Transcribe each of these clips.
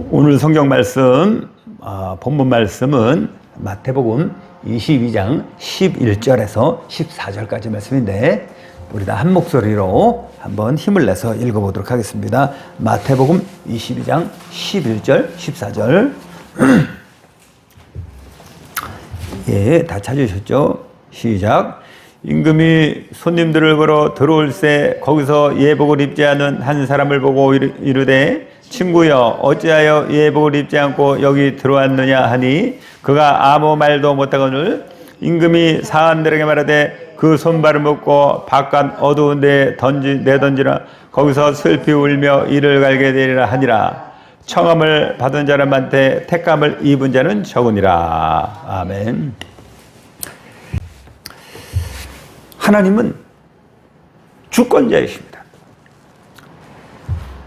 오늘 성경 말씀, 본문 말씀은 마태복음 22장 11절에서 14절까지 말씀인데 우리 다 한 목소리로 한번 힘을 내서 읽어보도록 하겠습니다. 마태복음 22장 11절, 14절 예, 다 찾으셨죠? 시작. 임금이 손님들을 보러 들어올새 거기서 예복을 입지 않은 한 사람을 보고 이르되 친구여 어찌하여 예복을 입지 않고 여기 들어왔느냐 하니 그가 아무 말도 못하거늘 임금이 사람들에게 말하되 그 손발을 묶고 바깥 어두운 데에 내던지라 거기서 슬피 울며 이를 갈게 되리라 하니라. 청함을 받은 사람한테 택감을 입은 자는 적으니라. 아멘. 하나님은 주권자이십니다.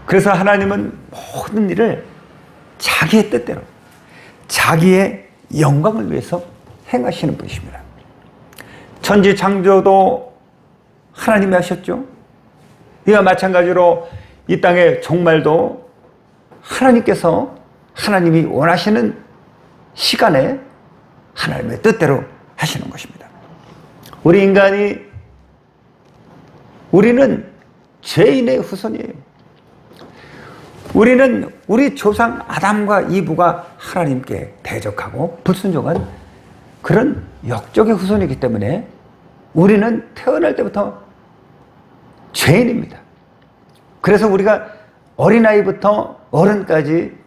그래서 하나님은 모든 일을 자기의 뜻대로 자기의 영광을 위해서 행하시는 분이십니다. 천지 창조도 하나님이 하셨죠. 이와 마찬가지로 이 땅의 종말도 하나님께서 하나님이 원하시는 시간에 하나님의 뜻대로 하시는 것입니다. 우리 인간이 우리는 죄인의 후손이에요. 우리는 우리 조상 아담과 이브가 하나님께 대적하고 불순종한 그런 역적의 후손이기 때문에 우리는 태어날 때부터 죄인입니다. 그래서 우리가 어린아이부터 어른까지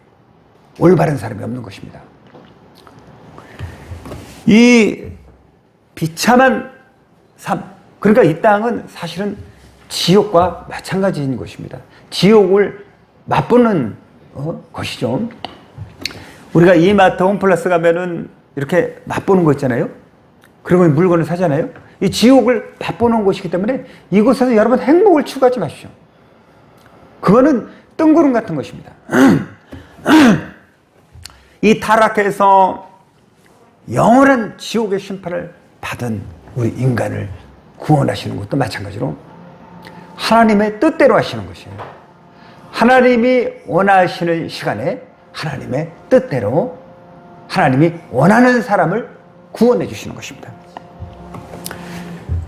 올바른 사람이 없는 것입니다. 이 비참한 삶, 그러니까 이 땅은 사실은 지옥과 마찬가지인 것입니다. 지옥을 맛보는 것이죠. 우리가 이마트 홈플러스 가면은 이렇게 맛보는 거 있잖아요. 그리고 물건을 사잖아요. 이 지옥을 맛보는 곳이기 때문에 이곳에서 여러분 행복을 추구하지 마십시오. 그거는 뜬구름 같은 것입니다. 이 타락해서 영원한 지옥의 심판을 받은 우리 인간을 구원하시는 것도 마찬가지로 하나님의 뜻대로 하시는 것이에요. 하나님이 원하시는 시간에 하나님의 뜻대로 하나님이 원하는 사람을 구원해 주시는 것입니다.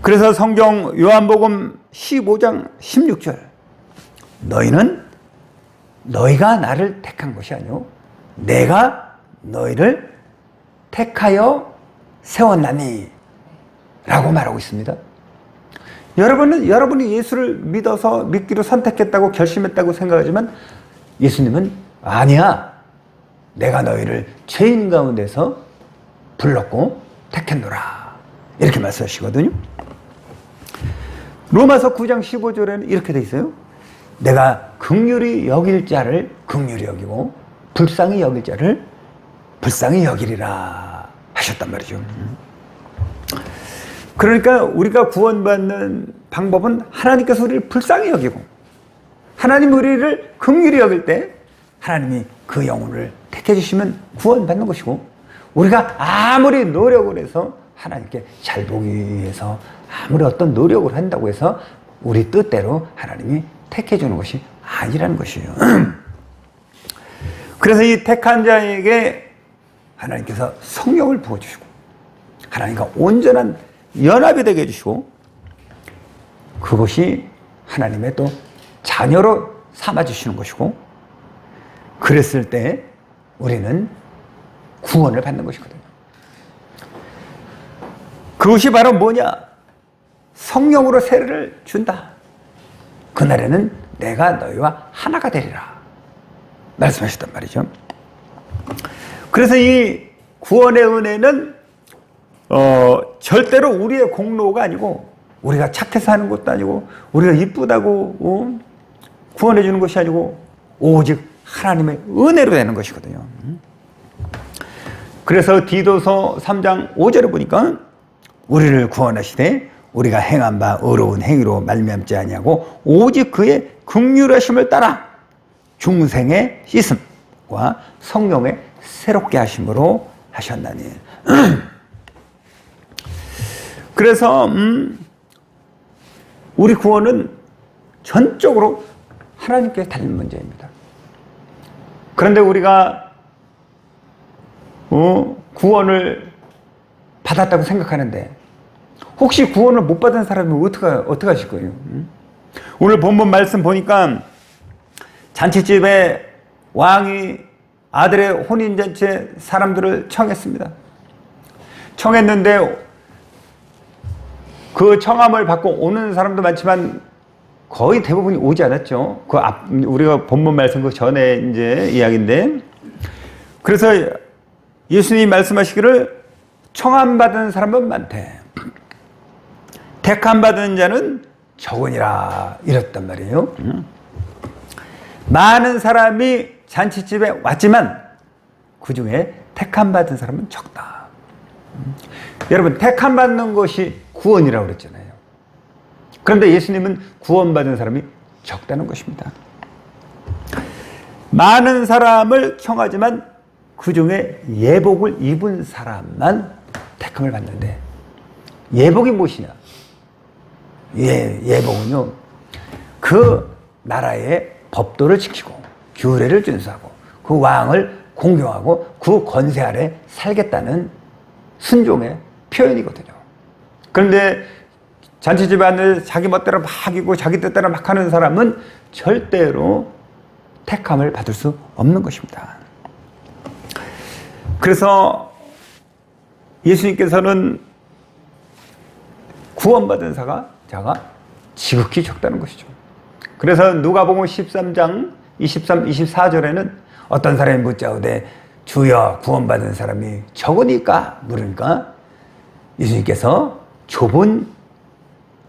그래서 성경 요한복음 15장 16절 너희가 나를 택한 것이 아니오 내가 너희를 택하여 세웠나니 라고 말하고 있습니다. 여러분이 예수를 믿기로 선택했다고 결심했다고 생각하지만 예수님은 아니야. 내가 너희를 죄인 가운데서 불렀고 택했노라. 이렇게 말씀하시거든요. 로마서 9장 15절에는 이렇게 돼 있어요. 내가 긍휼히 여길 자를 긍휼히 여기고 불쌍히 여길 자를 불쌍히 여기리라 하셨단 말이죠. 그러니까 우리가 구원받는 방법은 하나님께서 우리를 불쌍히 여기고 하나님 우리를 긍휼히 여길 때 하나님이 그 영혼을 택해 주시면 구원받는 것이고 우리가 아무리 노력을 해서 하나님께 잘 보기 위해서 아무리 어떤 노력을 한다고 해서 우리 뜻대로 하나님이 택해 주는 것이 아니라는 것이에요. 그래서 이 택한 자에게 하나님께서 성령을 부어주시고 하나님과 온전한 연합이 되게 해주시고 그것이 하나님의 또 자녀로 삼아주시는 것이고 그랬을 때 우리는 구원을 받는 것이거든요. 그것이 바로 뭐냐? 성령으로 세례를 준다. 그날에는 내가 너희와 하나가 되리라 말씀하셨단 말이죠. 그래서 이 구원의 은혜는 절대로 우리의 공로가 아니고 우리가 착해서 하는 것도 아니고 우리가 이쁘다고 구원해 주는 것이 아니고 오직 하나님의 은혜로 되는 것이거든요. 그래서 디도서 3장 5절에 보니까 우리를 구원하시되 우리가 행한 바 의로운 행위로 말미암지 아니하고 오직 그의 긍휼하심을 따라 중생의 씻음과 성령의 새롭게 하심으로 하셨나니. 그래서 우리 구원은 전적으로 하나님께 달린 문제입니다. 그런데 우리가 구원을 받았다고 생각하는데 혹시 구원을 못 받은 사람이 어떻게 하실 거예요? 오늘 본문 말씀 보니까 잔치집에 왕이 아들의 혼인잔치에 사람들을 청했습니다. 청했는데 그 청함을 받고 오는 사람도 많지만 거의 대부분이 오지 않았죠. 우리가 본문 말씀 그 전에 이제 이야기인데, 그래서 예수님이 말씀하시기를 청함 받은 사람은 많대. 택함 받은 자는 적으니라 이랬단 말이에요. 많은 사람이 잔치집에 왔지만 그 중에 택함 받은 사람은 적다. 여러분, 택함 받는 것이 구원이라고 그랬잖아요. 그런데 예수님은 구원받은 사람이 적다는 것입니다. 많은 사람을 청하지만 그 중에 예복을 입은 사람만 택함을 받는데, 예복이 무엇이냐? 예복은요, 그 나라의 법도를 지키고 규례를 준수하고 그 왕을 공경하고 그 권세 아래 살겠다는 순종의 표현이거든요. 그런데 잔치집 안에 자기 멋대로 막 이고 자기 뜻대로 막 하는 사람은 절대로 택함을 받을 수 없는 것입니다. 그래서 예수님께서는 구원받은 자가 지극히 적다는 것이죠. 그래서 누가복음 13장 23, 24절에는 어떤 사람이 묻자오되 주여 구원받은 사람이 적으니까 물으니까 예수님께서 좁은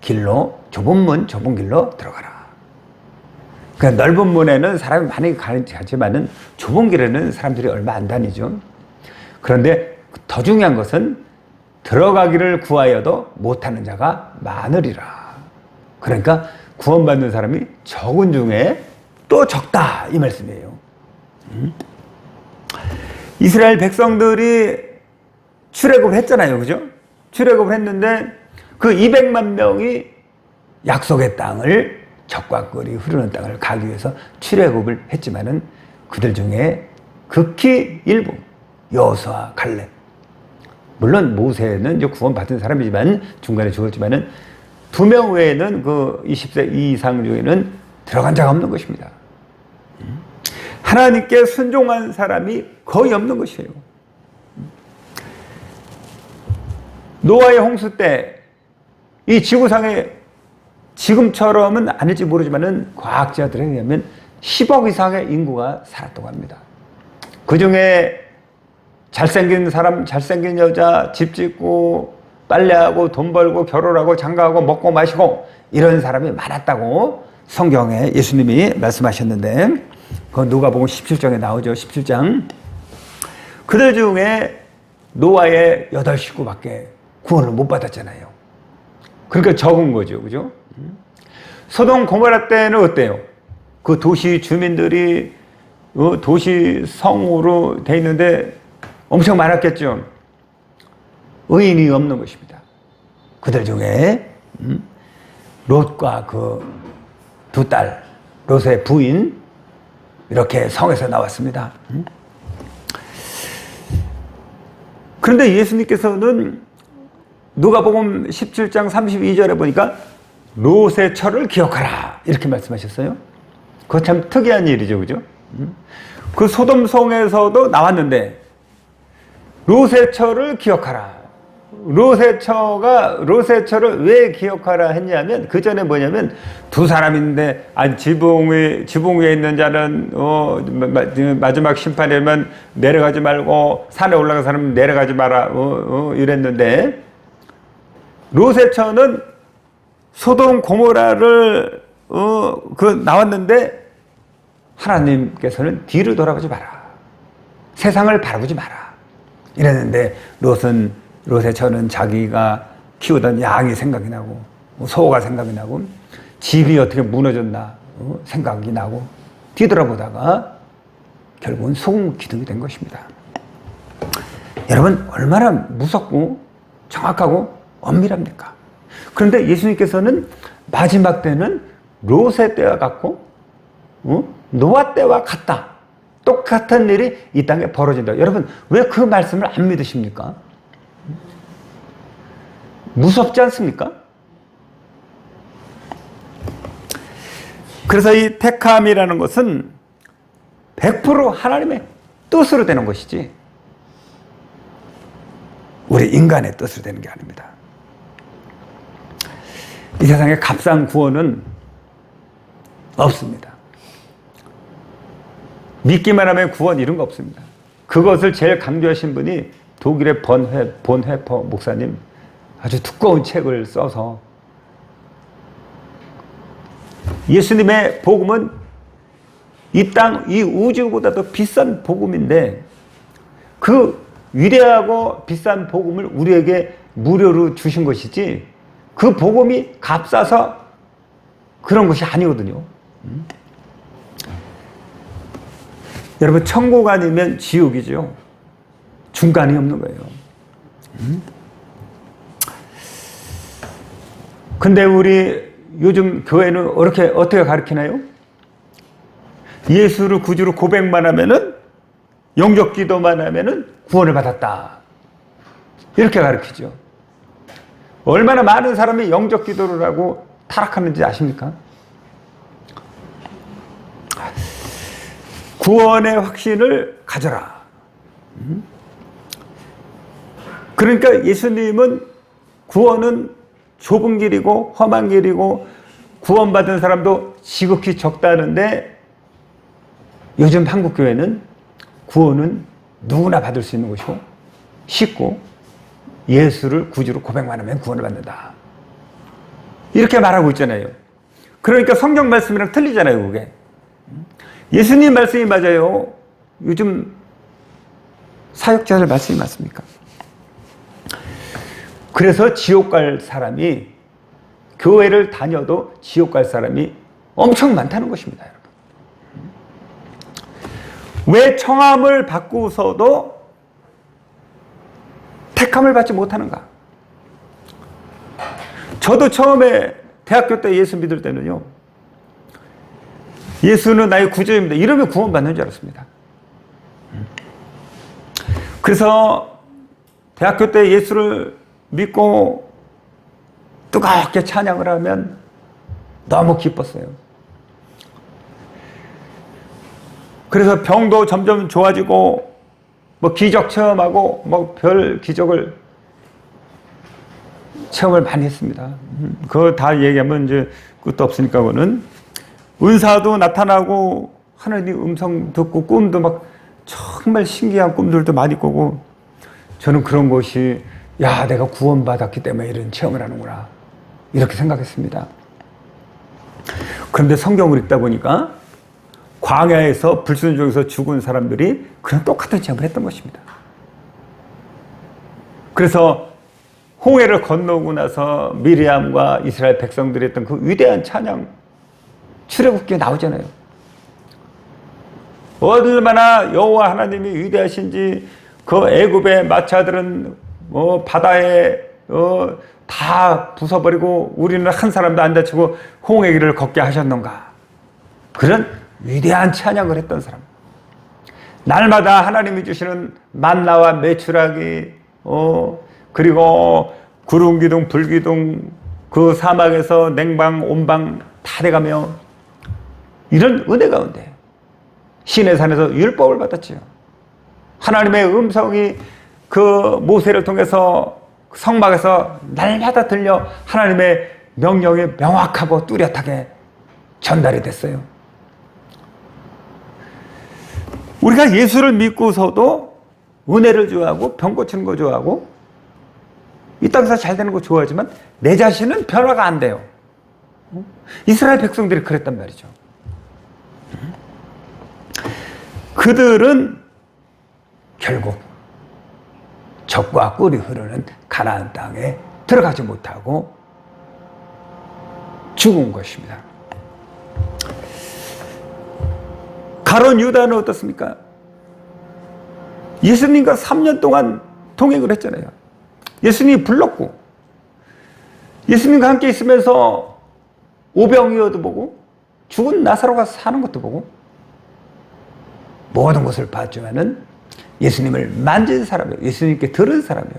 길로 들어가라. 그러니까 넓은 문에는 사람이 많이 가지만은 좁은 길에는 사람들이 얼마 안 다니죠. 그런데 더 중요한 것은 들어가기를 구하여도 못하는 자가 많으리라. 그러니까 구원받는 사람이 적은 중에 또 적다 이 말씀이에요. 이스라엘 백성들이 출애굽을 했잖아요, 그죠? 출애굽을 했는데 그 200만 명이 약속의 땅을, 젖과 꿀이 흐르는 땅을 가기 위해서 출애굽을 했지만은 그들 중에 극히 일부, 여호수아, 갈렙, 물론 모세는 이제 구원받은 사람이지만 중간에 죽었지만은 2명 외에는 그 20세 이상 중에는 들어간 자가 없는 것입니다. 하나님께 순종한 사람이 거의 없는 것이에요. 노아의 홍수 때 이 지구상에 지금처럼은 아닐지 모르지만은 과학자들에 의하면 10억 이상의 인구가 살았다고 합니다. 그 중에 잘생긴 사람, 잘생긴 여자, 집 짓고 빨래하고 돈 벌고 결혼하고 장가하고 먹고 마시고 이런 사람이 많았다고 성경에 예수님이 말씀하셨는데, 그 누가복음 17장에 나오죠. 17장. 그들 중에 노아의 8식구밖에 구원을 못 받았잖아요. 그러니까 적은 거죠, 그죠? 소돔 고모라 때는 어때요? 그 도시 주민들이 도시 성으로 돼 있는데 엄청 많았겠죠. 의인이 없는 것입니다. 그들 중에 롯과 그 두 딸, 롯의 부인 이렇게 성에서 나왔습니다. 그런데 예수님께서는 누가복음 17장 32절에 보니까 롯의 처를 기억하라 이렇게 말씀하셨어요. 그거 참 특이한 일이죠, 그죠? 그 소돔성에서도 나왔는데 롯의 처를 기억하라. 롯의 처를 왜 기억하라 했냐면, 그 전에 뭐냐면 두 사람인데 지붕 위에 있는 자는 마지막 심판이면 내려가지 말고 산에 올라간 사람은 내려가지 마라 이랬는데, 롯의 처는 소돔 고모라를 나왔는데 하나님께서는 뒤를 돌아보지 마라, 세상을 바라보지 마라 이랬는데, 롯의 처는 자기가 키우던 양이 생각이 나고 소가 생각이 나고 집이 어떻게 무너졌나 생각이 나고 뒤돌아보다가 결국은 소금 기둥이 된 것입니다. 여러분, 얼마나 무섭고 정확하고 엄밀합니까? 그런데 예수님께서는 마지막 때는 롯의 때와 같고 노아 때와 같다 똑같은 일이 이 땅에 벌어진다. 여러분, 왜 그 말씀을 안 믿으십니까? 무섭지 않습니까? 그래서 이 택함이라는 것은 100% 하나님의 뜻으로 되는 것이지 우리 인간의 뜻으로 되는 게 아닙니다. 이 세상에 값싼 구원은 없습니다. 믿기만 하면 구원 이런 거 없습니다. 그것을 제일 강조하신 분이 독일의 본회퍼 목사님, 아주 두꺼운 책을 써서 예수님의 복음은 이 땅, 이 우주보다도 비싼 복음인데 그 위대하고 비싼 복음을 우리에게 무료로 주신 것이지 그 복음이 값싸서 그런 것이 아니거든요. 여러분, 천국 아니면 지옥이죠. 중간이 없는 거예요. 근데 우리 요즘 교회는 어떻게 가르치나요? 예수를 구주로 고백만 하면은, 영적 기도만 하면은 구원을 받았다. 이렇게 가르치죠. 얼마나 많은 사람이 영적 기도를 하고 타락하는지 아십니까? 구원의 확신을 가져라. 그러니까 예수님은 구원은 좁은 길이고 험한 길이고 구원받은 사람도 지극히 적다는데 요즘 한국교회는 구원은 누구나 받을 수 있는 것이고 쉽고 예수를 구주로 고백만 하면 구원을 받는다. 이렇게 말하고 있잖아요. 그러니까 성경 말씀이랑 틀리잖아요, 그게. 예수님 말씀이 맞아요. 요즘 사역자들 말씀이 맞습니까? 그래서 지옥 갈 사람이, 교회를 다녀도 지옥 갈 사람이 엄청 많다는 것입니다, 여러분. 왜 청함을 받고서도 택함을 받지 못하는가? 저도 처음에 대학교 때 예수 믿을 때는요, 예수는 나의 구주입니다, 이러면 구원받는 줄 알았습니다. 그래서 대학교 때 예수를 믿고 뜨겁게 찬양을 하면 너무 기뻤어요. 그래서 병도 점점 좋아지고 뭐 기적 체험하고 뭐 별 기적을 체험을 많이 했습니다. 그거 다 얘기하면 이제 끝도 없으니까 그거는. 은사도 나타나고 하나님 음성 듣고 꿈도 막 정말 신기한 꿈들도 많이 꾸고, 저는 그런 것이 야, 내가 구원받았기 때문에 이런 체험을 하는구나 이렇게 생각했습니다. 그런데 성경을 읽다 보니까 광야에서 불순종해서 죽은 사람들이 그런 똑같은 체험을 했던 것입니다. 그래서 홍해를 건너고 나서 미리암과 이스라엘 백성들이 했던 그 위대한 찬양, 출애굽기에 나오잖아요. 얼마나 여호와 하나님이 위대하신지, 그 애굽의 마차들은 바다에 다 부숴버리고 우리는 한 사람도 안 다치고 홍해길을 걷게 하셨는가. 그런 위대한 찬양을 했던 사람. 날마다 하나님이 주시는 만나와 메추라기, 그리고 구름 기둥, 불 기둥, 그 사막에서 냉방, 온방 다 돼가며 이런 은혜 가운데 시내산에서 율법을 받았지요. 하나님의 음성이 그 모세를 통해서 성막에서 날마다 들려 하나님의 명령이 명확하고 뚜렷하게 전달이 됐어요. 우리가 예수를 믿고서도 은혜를 좋아하고 병 고치는 거 좋아하고 이 땅에서 잘 되는 거 좋아하지만 내 자신은 변화가 안 돼요. 이스라엘 백성들이 그랬단 말이죠. 그들은 결국 젖과 꿀이 흐르는 가나안 땅에 들어가지 못하고 죽은 것입니다. 가론 유다는 어떻습니까? 예수님과 3년 동안 동행을 했잖아요. 예수님이 불렀고 예수님과 함께 있으면서 오병이어도 보고 죽은 나사로가 사는 것도 보고 모든 것을 봤지만은 예수님을 만진 사람이요, 예수님께 들은 사람이요,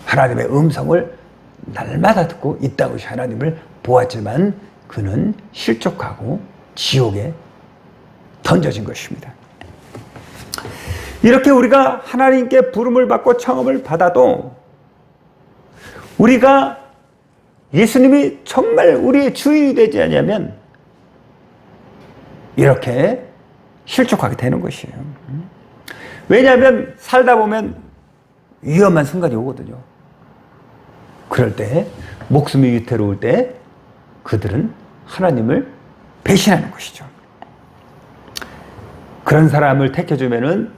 하나님의 음성을 날마다 듣고 이 땅의 하나님을 보았지만 그는 실족하고 지옥에 던져진 것입니다. 이렇게 우리가 하나님께 부름을 받고 청함을 받아도 우리가 예수님이 정말 우리의 주인이 되지 않으면 이렇게 실족하게 되는 것이에요. 왜냐하면 살다 보면 위험한 순간이 오거든요. 그럴 때, 목숨이 위태로울 때 그들은 하나님을 배신하는 것이죠. 그런 사람을 택해주면은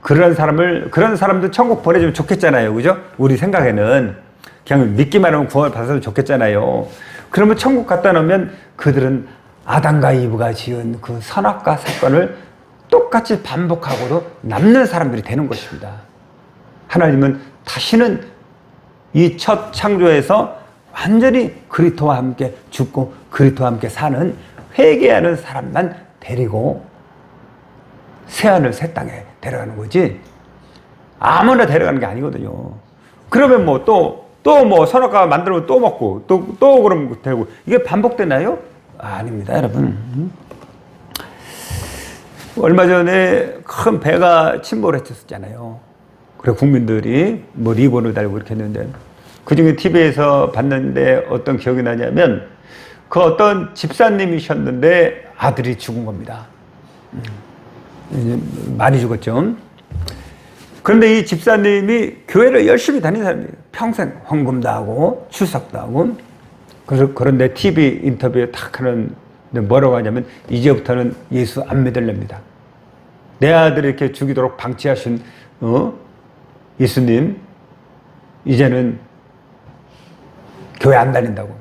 그런 사람도 천국 보내주면 좋겠잖아요. 그죠? 우리 생각에는 그냥 믿기만 하면 구원을 받아서 좋겠잖아요. 그러면 천국 갖다 놓으면 그들은 아담과 이브가 지은 그 선악과 사건을 똑같이 반복하고도 남는 사람들이 되는 것입니다. 하나님은 다시는 이 첫 창조에서 완전히 그리스도와 함께 죽고 그리스도와 함께 사는 회개하는 사람만 데리고 새하늘 새 땅에 데려가는 거지 아무나 데려가는 게 아니거든요. 그러면 뭐 또 뭐 선악과 만들면 또 먹고 또 그럼 되고 이게 반복되나요? 아닙니다, 여러분. 얼마 전에 큰 배가 침몰했었잖아요. 그래 국민들이 뭐 리본을 달고 이렇게 했는데 그중에 TV에서 봤는데 어떤 기억이 나냐면 그 어떤 집사님이셨는데 아들이 죽은 겁니다. 많이 죽었죠. 그런데 이 집사님이 교회를 열심히 다닌 사람이에요. 평생 헌금도 하고 출석도 하고. 그런데 TV 인터뷰에 딱 하는 뭐라고 하냐면 이제부터는 예수 안 믿을랍니다. 내 아들을 이렇게 죽이도록 방치하신 예수님 이제는 교회 안 다닌다고.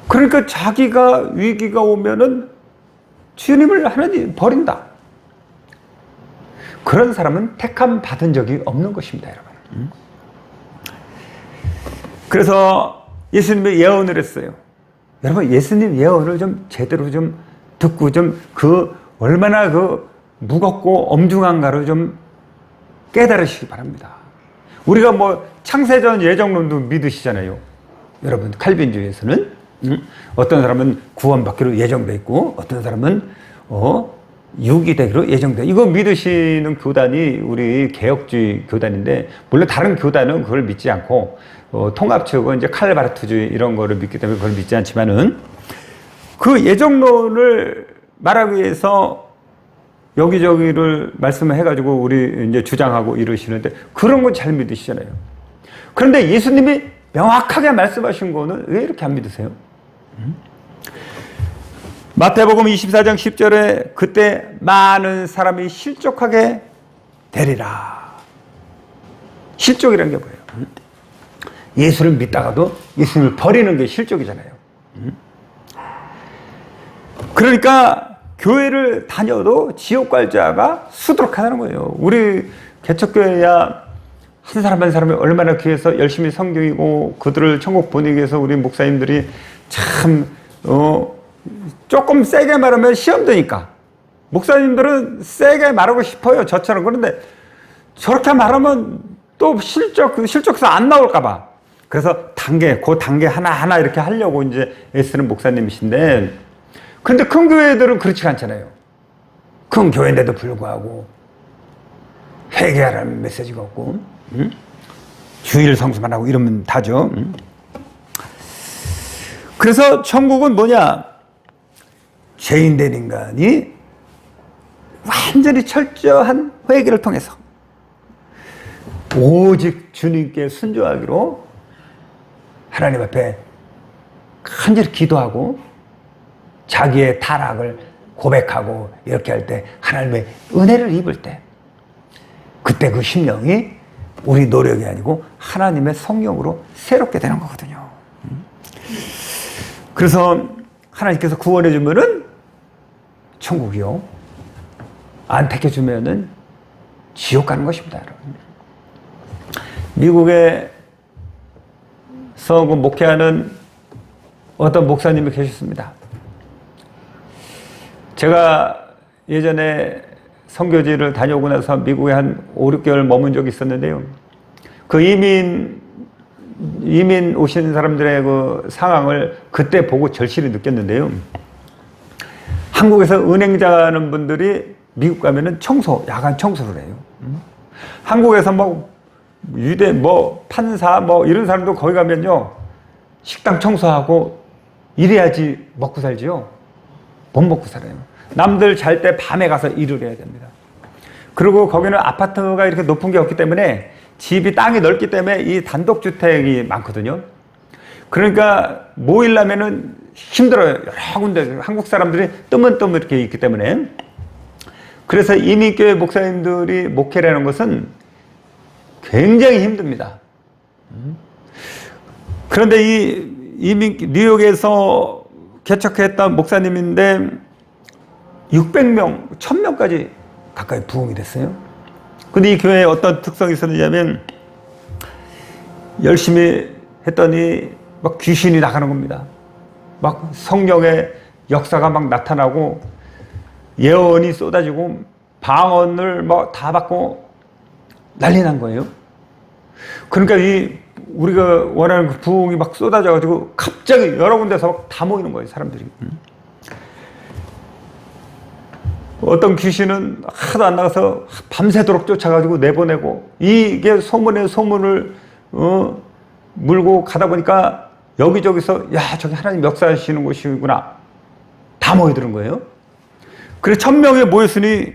그러니까 자기가 위기가 오면은 주님을 하나님 버린다. 그런 사람은 택함 받은 적이 없는 것입니다, 여러분. 그래서 예수님의 예언을 했어요. 여러분, 예수님 예언을 좀 제대로 좀 듣고 좀 얼마나 무겁고 엄중한가를 좀 깨달으시기 바랍니다. 우리가 뭐 창세전 예정론도 믿으시잖아요. 여러분, 칼빈주의에서는 어떤 사람은 구원받기로 예정돼 있고 어떤 사람은 육이 되기로 예정돼. 이거 믿으시는 교단이 우리 개혁주의 교단인데 물론 다른 교단은 그걸 믿지 않고 통합 측은 이제 칼바르트주의 이런 거를 믿기 때문에 그걸 믿지 않지만은 그 예정론을 말하기 위해서 여기저기를 말씀을 해가지고 우리 이제 주장하고 이러시는데 그런 건 잘 믿으시잖아요. 그런데 예수님이 명확하게 말씀하신 거는 왜 이렇게 안 믿으세요? 마태복음 24장 10절에 그때 많은 사람이 실족하게 되리라. 실족이라는 게 뭐예요? 예수를 믿다가도 예수님을 버리는 게 실족이잖아요. 그러니까 교회를 다녀도 지옥 갈 자가 수두룩하다는 거예요. 우리 개척교회야 한 사람 한 사람이 얼마나 귀해서 열심히 성경이고 그들을 천국 보내기 위해서 우리 목사님들이 참 조금 세게 말하면 시험 드니까 목사님들은 세게 말하고 싶어요, 저처럼. 그런데 저렇게 말하면 또 실족해서 안 나올까 봐. 그래서 그 단계 하나하나 이렇게 하려고 이제 애쓰는 목사님이신데, 근데 큰 교회들은 그렇지 않잖아요. 큰 교회인데도 불구하고 회개하라는 메시지가 없고, 주일 성수만 하고 이러면 다죠. 그래서 천국은 뭐냐? 죄인된 인간이 완전히 철저한 회개를 통해서 오직 주님께 순종하기로 하나님 앞에 간절히 기도하고 자기의 타락을 고백하고 이렇게 할 때 하나님의 은혜를 입을 때 그때 그 심령이 우리 노력이 아니고 하나님의 성령으로 새롭게 되는 거거든요. 그래서 하나님께서 구원해 주면은 천국이요, 안 택해 주면은 지옥 가는 것입니다, 여러분. 미국에서 목회하는 어떤 목사님이 계셨습니다. 제가 예전에 선교지를 다녀오고 나서 미국에 한 5, 6개월 머문 적이 있었는데요. 그 이민 오신 사람들의 그 상황을 그때 보고 절실히 느꼈는데요. 한국에서 은행자 하는 분들이 미국 가면은 야간 청소를 해요. 한국에서 뭐 유대 판사 이런 사람도 거기 가면요. 식당 청소하고 이래야지 먹고 살지요. 못 먹고 살아요. 남들 잘 때 밤에 가서 일을 해야 됩니다. 그리고 거기는 아파트가 이렇게 높은 게 없기 때문에 땅이 넓기 때문에 이 단독주택이 많거든요. 그러니까 모이려면은 힘들어요. 여러 군데 한국 사람들이 뜨문뜨문 이렇게 있기 때문에. 그래서 이민교회 목사님들이 목회라는 것은 굉장히 힘듭니다. 그런데 뉴욕에서 개척했던 목사님인데 600명, 1000명까지 가까이 부흥이 됐어요. 근데 이 교회에 어떤 특성이 있었느냐면 열심히 했더니 막 귀신이 나가는 겁니다. 막 성령의 역사가 막 나타나고 예언이 쏟아지고 방언을 다 받고 난리 난 거예요. 그러니까 우리가 원하는 그 부흥이 막 쏟아져가지고 갑자기 여러 군데서 다 모이는 거예요, 사람들이. 어떤 귀신은 하도 안 나가서 밤새도록 쫓아가지고 내보내고, 이게 소문을 물고 가다 보니까 여기저기서 저기 하나님 역사하시는 곳이구나 다 모여드는 거예요. 그래서 1000명이 모였으니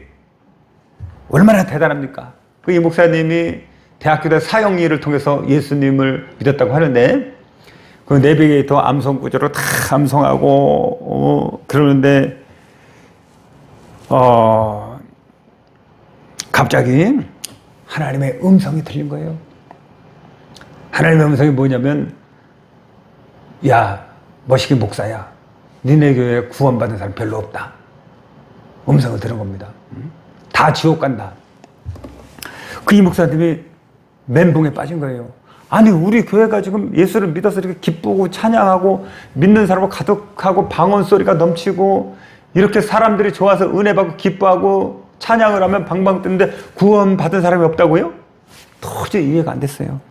얼마나 대단합니까? 이 목사님이 대학교 때 사형리를 통해서 예수님을 믿었다고 하는데, 그 내비게이터 암송 구조로 다 암송하고 그러는데 갑자기 하나님의 음성이 들린 거예요. 하나님의 음성이 뭐냐면, 야, 멋있게 목사야, 니네 교회에 구원받은 사람 별로 없다. 음성을 들은 겁니다. 다 지옥 간다. 그 이 목사님이 멘붕에 빠진 거예요. 아니, 우리 교회가 지금 예수를 믿어서 이렇게 기쁘고 찬양하고 믿는 사람으로 가득하고 방언 소리가 넘치고 이렇게 사람들이 좋아서 은혜 받고 기뻐하고 찬양을 하면 방방 뜨는데 구원 받은 사람이 없다고요? 도저히 이해가 안 됐어요.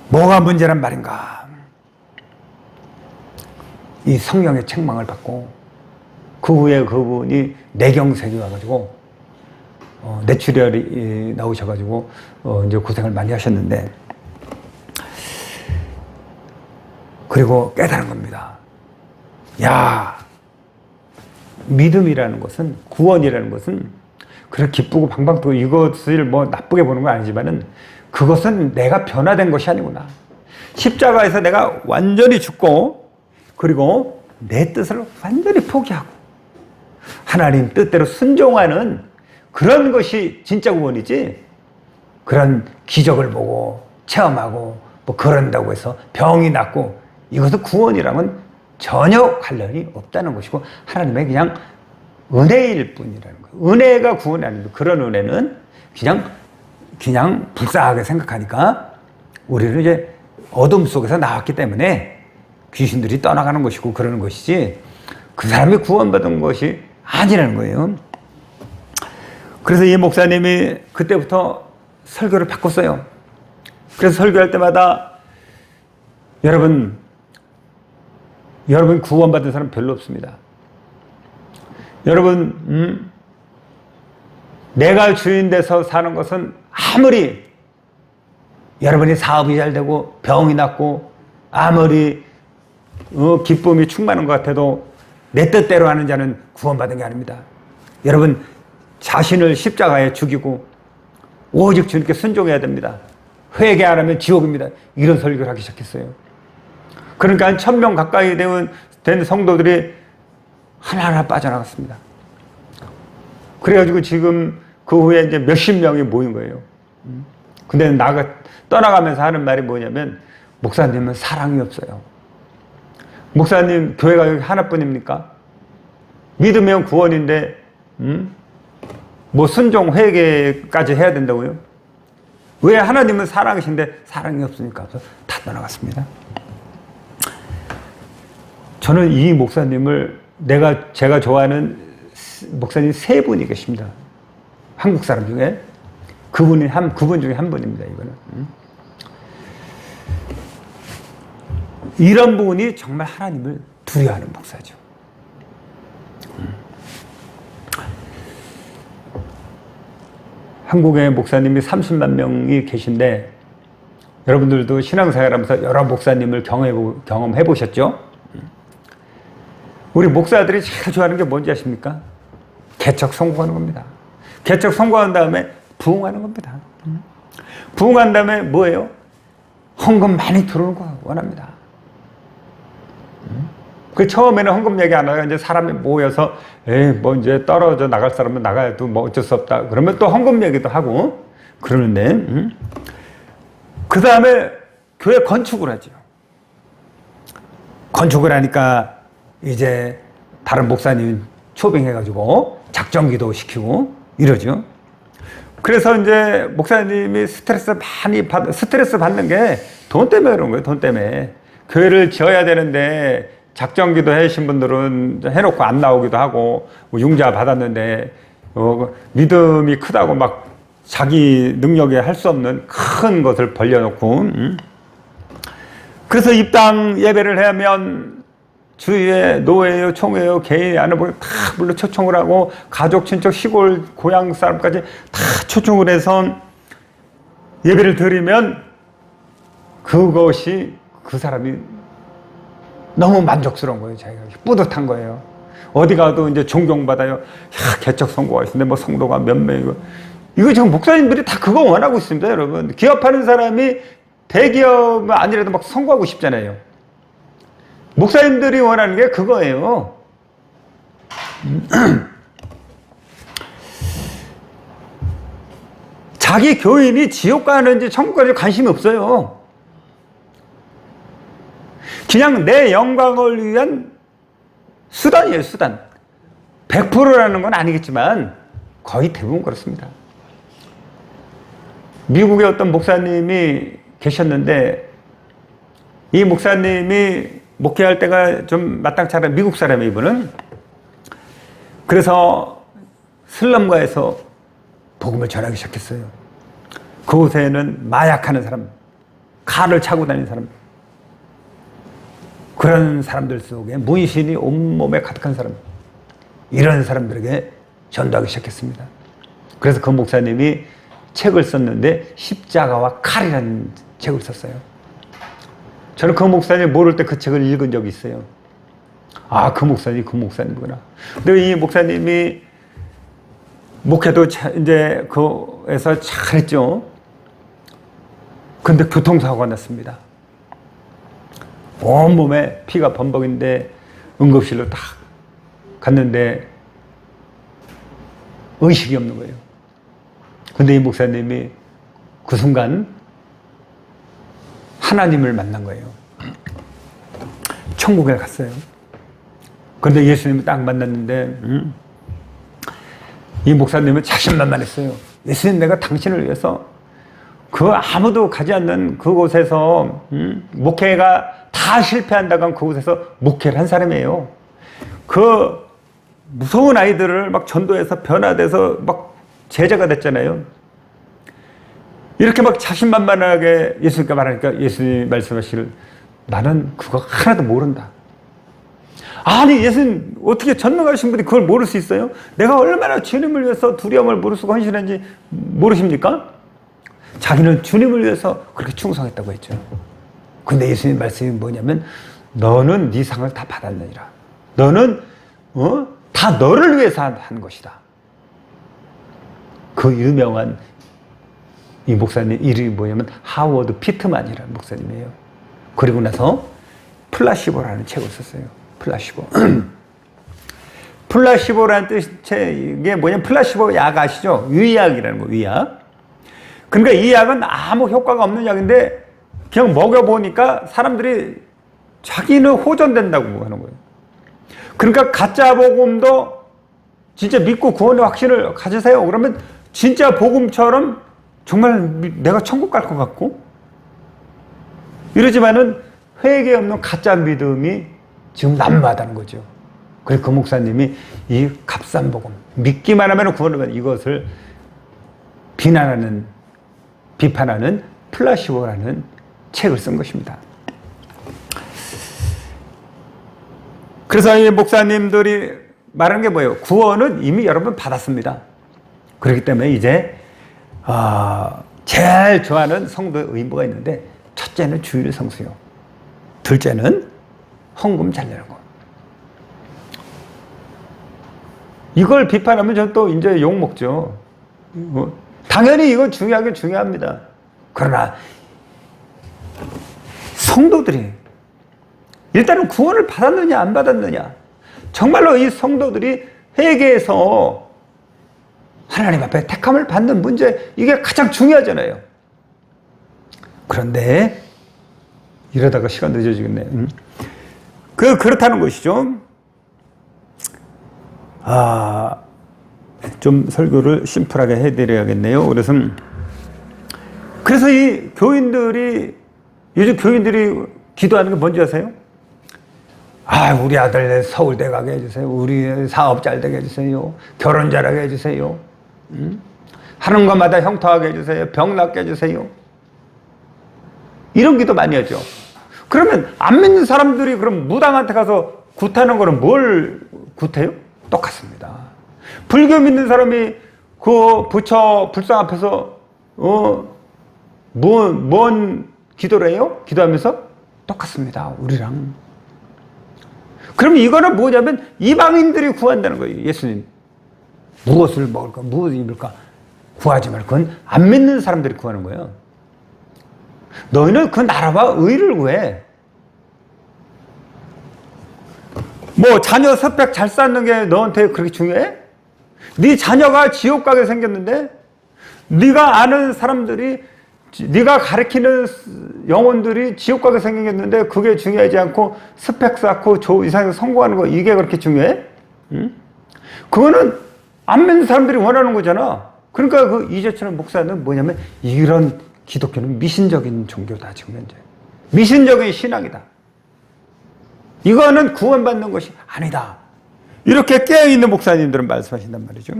뭐가 문제란 말인가? 이 성령의 책망을 받고 그 후에 그분이 뇌경색이 와가지고 뇌출혈이 나오셔가지고 이제 고생을 많이 하셨는데, 그리고 깨달은 겁니다. 야, 믿음이라는 것은, 구원이라는 것은 그래 기쁘고 방방 뜨고 이것을 나쁘게 보는 건 아니지만은 그것은 내가 변화된 것이 아니구나. 십자가에서 내가 완전히 죽고 그리고 내 뜻을 완전히 포기하고 하나님 뜻대로 순종하는 그런 것이 진짜 구원이지, 그런 기적을 보고 체험하고 그런다고 해서 병이 낫고 이것은 구원이랑은 전혀 관련이 없다는 것이고 하나님의 그냥 은혜일 뿐이라는 거예요. 은혜가 구원이 아닙니다. 그런 은혜는 그냥 불쌍하게 생각하니까 우리는 이제 어둠 속에서 나왔기 때문에 귀신들이 떠나가는 것이고 그러는 것이지, 그 사람이 구원받은 것이 아니라는 거예요. 그래서 이 목사님이 그때부터 설교를 바꿨어요. 그래서 설교할 때마다 여러분 구원받은 사람 별로 없습니다. 여러분, 내가 주인 돼서 사는 것은 아무리 여러분이 사업이 잘 되고 병이 낫고 아무리 기쁨이 충만한 것 같아도 내 뜻대로 하는 자는 구원받은 게 아닙니다. 여러분, 자신을 십자가에 죽이고 오직 주님께 순종해야 됩니다. 회개 안 하면 지옥입니다. 이런 설교를 하기 시작했어요. 그러니까 한 1000명 가까이 된 성도들이 하나하나 빠져나갔습니다. 그래가지고 지금 그 후에 이제 몇십 명이 모인 거예요. 근데 떠나가면서 하는 말이 뭐냐면, 목사님은 사랑이 없어요. 목사님, 교회가 여기 하나뿐입니까? 믿으면 구원인데, 순종 회개까지 해야 된다고요? 왜 하나님은 사랑이신데 사랑이 없으니까? 다 떠나갔습니다. 저는 이 목사님을 제가 좋아하는 목사님 세 분이 계십니다. 한국 사람 중에. 그분 중에 한 분입니다, 이거는. 이런 분이 정말 하나님을 두려워하는 목사죠. 한국에 목사님이 30만 명이 계신데, 여러분들도 신앙생활하면서 여러 목사님을 경험해 보셨죠? 우리 목사들이 제일 좋아하는 게 뭔지 아십니까? 개척 성공하는 겁니다. 개척 성공한 다음에 부흥하는 겁니다. 부흥한 다음에 뭐예요? 헌금 많이 들어오는 거 원합니다. 그 처음에는 헌금 얘기 안 하다가 이제 사람이 모여서 뭐 이제 떨어져 나갈 사람은 나가야도 뭐 어쩔 수 없다. 그러면 또 헌금 얘기도 하고 그러는데 그 다음에 교회 건축을 하죠. 건축을 하니까 이제 다른 목사님 초빙해가지고 작정기도 시키고 이러죠. 그래서 이제 목사님이 스트레스 받는 게 돈 때문에 그런 거예요. 돈 때문에. 교회를 지어야 되는데 작정기도 하신 분들은 해놓고 안 나오기도 하고 융자 받았는데 믿음이 크다고 막 자기 능력에 할 수 없는 큰 것을 벌려놓고 그래서 입당 예배를 하면 주위에 노예요, 총회요, 개인 안 해보고 다 물론 초청을 하고 가족, 친척, 시골, 고향 사람까지 다 초청을 해서 예배를 드리면 그것이 그 사람이 너무 만족스러운 거예요. 자기가 뿌듯한 거예요. 어디 가도 이제 존경받아요. 야, 개척 성공가 있는데 뭐 성도가 몇 명이고 이거 지금 목사님들이 다 그거 원하고 있습니다, 여러분. 기업하는 사람이 대기업 아니라도 막 성공하고 싶잖아요. 목사님들이 원하는 게 그거예요. 자기 교인이 지옥 가는지 천국 가는지 관심이 없어요. 그냥 내 영광을 위한 수단이에요, 수단. 100%라는 건 아니겠지만 거의 대부분 그렇습니다. 미국에 어떤 목사님이 계셨는데 이 목사님이 목회할 때가 좀 마땅치 않아. 미국 사람이 이분은. 그래서 슬럼가에서 복음을 전하기 시작했어요. 그곳에는 마약하는 사람, 칼을 차고 다니는 사람, 그런 사람들 속에 문신이 온몸에 가득한 사람, 이런 사람들에게 전도하기 시작했습니다. 그래서 그 목사님이 책을 썼는데 십자가와 칼이라는 책을 썼어요. 저는 그 목사님 모를 때 그 책을 읽은 적이 있어요. 아, 그 목사님이구나. 근데 이 목사님이 목회도 이제 그에서 잘했죠. 근데 교통사고가 났습니다. 온몸에 피가 범벅인데 응급실로 딱 갔는데 의식이 없는 거예요. 근데 이 목사님이 그 순간 하나님을 만난 거예요. 천국에 갔어요. 그런데 예수님을 딱 만났는데 이 목사님은 자신만만했어요. 예수님, 내가 당신을 위해서 그 아무도 가지 않는 그곳에서 목회가 다 실패한다고 그곳에서 목회를 한 사람이에요. 그 무서운 아이들을 막 전도해서 변화돼서 막 제자가 됐잖아요. 이렇게 막 자신만만하게 예수님께 말하니까 예수님이 말씀하시기를 나는 그거 하나도 모른다. 아니, 예수님 어떻게 전능하신 분이 그걸 모를 수 있어요? 내가 얼마나 주님을 위해서 두려움을 무릅쓰고 헌신했는지 모르십니까? 자기는 주님을 위해서 그렇게 충성했다고 했죠. 근데 예수님 말씀이 뭐냐면 너는 네 상을 다 받았느니라. 너는 다 너를 위해서 한 것이다. 그 유명한 이 목사님 이름이 뭐냐면 하워드 피트만이라는 목사님이에요. 그리고 나서 플라시보라는 책을 썼어요. 플라시보. 플라시보라는 뜻이 뭐냐면 플라시보 약 아시죠? 위약이라는 거, 위약. 그러니까 이 약은 아무 효과가 없는 약인데 그냥 먹여보니까 사람들이 자기는 호전된다고 하는 거예요. 그러니까 가짜 복음도 진짜 믿고 구원의 확신을 가지세요. 그러면 진짜 복음처럼 정말 내가 천국 갈 것 같고 이러지만은 회개 없는 가짜 믿음이 지금 난무하다는 거죠. 그래서 그 목사님이 이 값싼 복음, 믿기만 하면 구원을 받는 이것을 비판하는 플라시보라는 책을 쓴 것입니다. 그래서 이 목사님들이 말하는 게 뭐예요? 구원은 이미 여러분 받았습니다. 그렇기 때문에 이제 제일 좋아하는 성도의 의무가 있는데, 첫째는 주일 성수요, 둘째는 헌금 잘 내는 거. 이걸 비판하면 저는 또 이제 욕 먹죠. 당연히 이건 중요하긴 중요합니다. 그러나 성도들이 일단은 구원을 받았느냐 안 받았느냐, 정말로 이 성도들이 회개해서 하나님 앞에 택함을 받는 문제, 이게 가장 중요하잖아요. 그런데 이러다가 시간 늦어지겠네. 그렇다는 것이죠. 좀 설교를 심플하게 해드려야겠네요. 그래서 이 교인들이, 요즘 교인들이 기도하는 게 뭔지 아세요? 우리 아들 서울대 가게 해주세요. 우리 사업 잘 되게 해주세요. 결혼 잘하게 해주세요. 하는 것마다 형통하게 해주세요. 병 낫게 해주세요. 이런 기도 많이 하죠. 그러면 안 믿는 사람들이 그럼 무당한테 가서 굿하는 거는 뭘 굿해요? 똑같습니다. 불교 믿는 사람이 그 부처 불상 앞에서 뭔 기도를 해요? 기도하면서 똑같습니다. 우리랑. 그럼 이거는 뭐냐면 이방인들이 구한다는 거예요. 예수님 무엇을 먹을까, 무엇을 입을까 구하지 말고, 그건 안 믿는 사람들이 구하는 거예요. 너희는 그 나라와 의를 구해. 뭐 자녀 스펙 잘 쌓는 게 너한테 그렇게 중요해? 네 자녀가 지옥 가게 생겼는데, 네가 아는 사람들이, 네가 가르치는 영혼들이 지옥 가게 생겼는데 그게 중요하지 않고 스펙 쌓고 이상하게 성공하는 거, 이게 그렇게 중요해? 응? 그거는 안 믿는 사람들이 원하는 거잖아. 그러니까 그 이재철 목사는 뭐냐면, 이런 기독교는 미신적인 종교다. 지금 현재 미신적인 신앙이다. 이거는 구원받는 것이 아니다. 이렇게 깨어있는 목사님들은 말씀하신단 말이죠.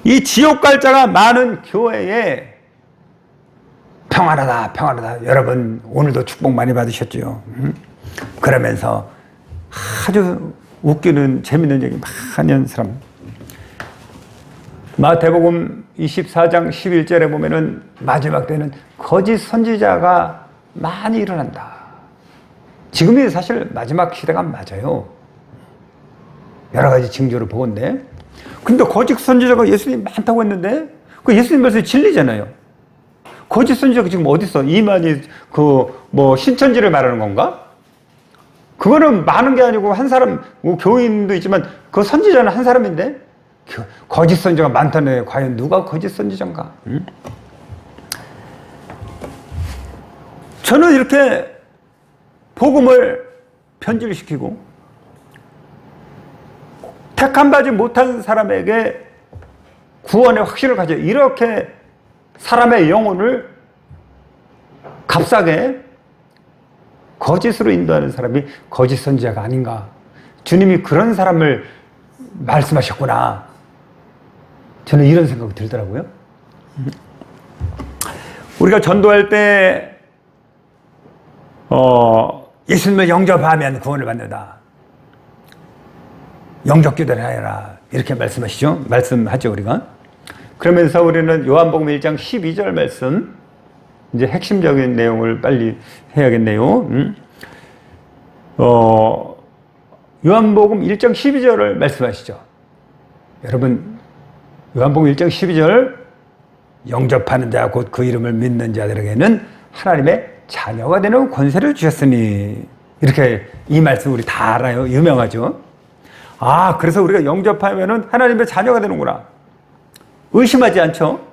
이 지옥 갈 자가 많은 교회에 평안하다, 평안하다. 여러분 오늘도 축복 많이 받으셨죠? 그러면서 아주 웃기는 재밌는 얘기 많이 하는 사람. 마태복음 24장 11절에 보면은 마지막 때는 거짓 선지자가 많이 일어난다. 지금이 사실 마지막 시대가 맞아요. 여러 가지 징조를 보건데. 근데 거짓 선지자가 예수님 많다고 했는데, 그 예수님 말씀이 진리잖아요. 거짓 선지자가 지금 어디 있어? 이만희 신천지를 말하는 건가? 그거는 많은 게 아니고 한 사람, 교인도 있지만 그 선지자는 한 사람인데, 거짓 선지자가 많다네. 과연 누가 거짓 선지자인가? 저는 이렇게 복음을 편집시키고 택함받지 못한 사람에게 구원의 확신을 가져, 이렇게 사람의 영혼을 값싸게 거짓으로 인도하는 사람이 거짓 선지자가 아닌가. 주님이 그런 사람을 말씀하셨구나. 저는 이런 생각이 들더라고요. 우리가 전도할 때 예수님을 영접하면 구원을 받는다. 영접기도를 하여라. 이렇게 말씀하죠, 우리가. 그러면서 우리는 요한복음 1장 12절 말씀, 이제 핵심적인 내용을 빨리 해야겠네요. 요한복음 1장 12절을 말씀하시죠. 여러분, 요한복음 1장 12절, 영접하는 자, 곧 그 이름을 믿는 자들에게는 하나님의 자녀가 되는 권세를 주셨으니. 이렇게 이 말씀 우리 다 알아요. 유명하죠. 그래서 우리가 영접하면은 하나님의 자녀가 되는구나. 의심하지 않죠?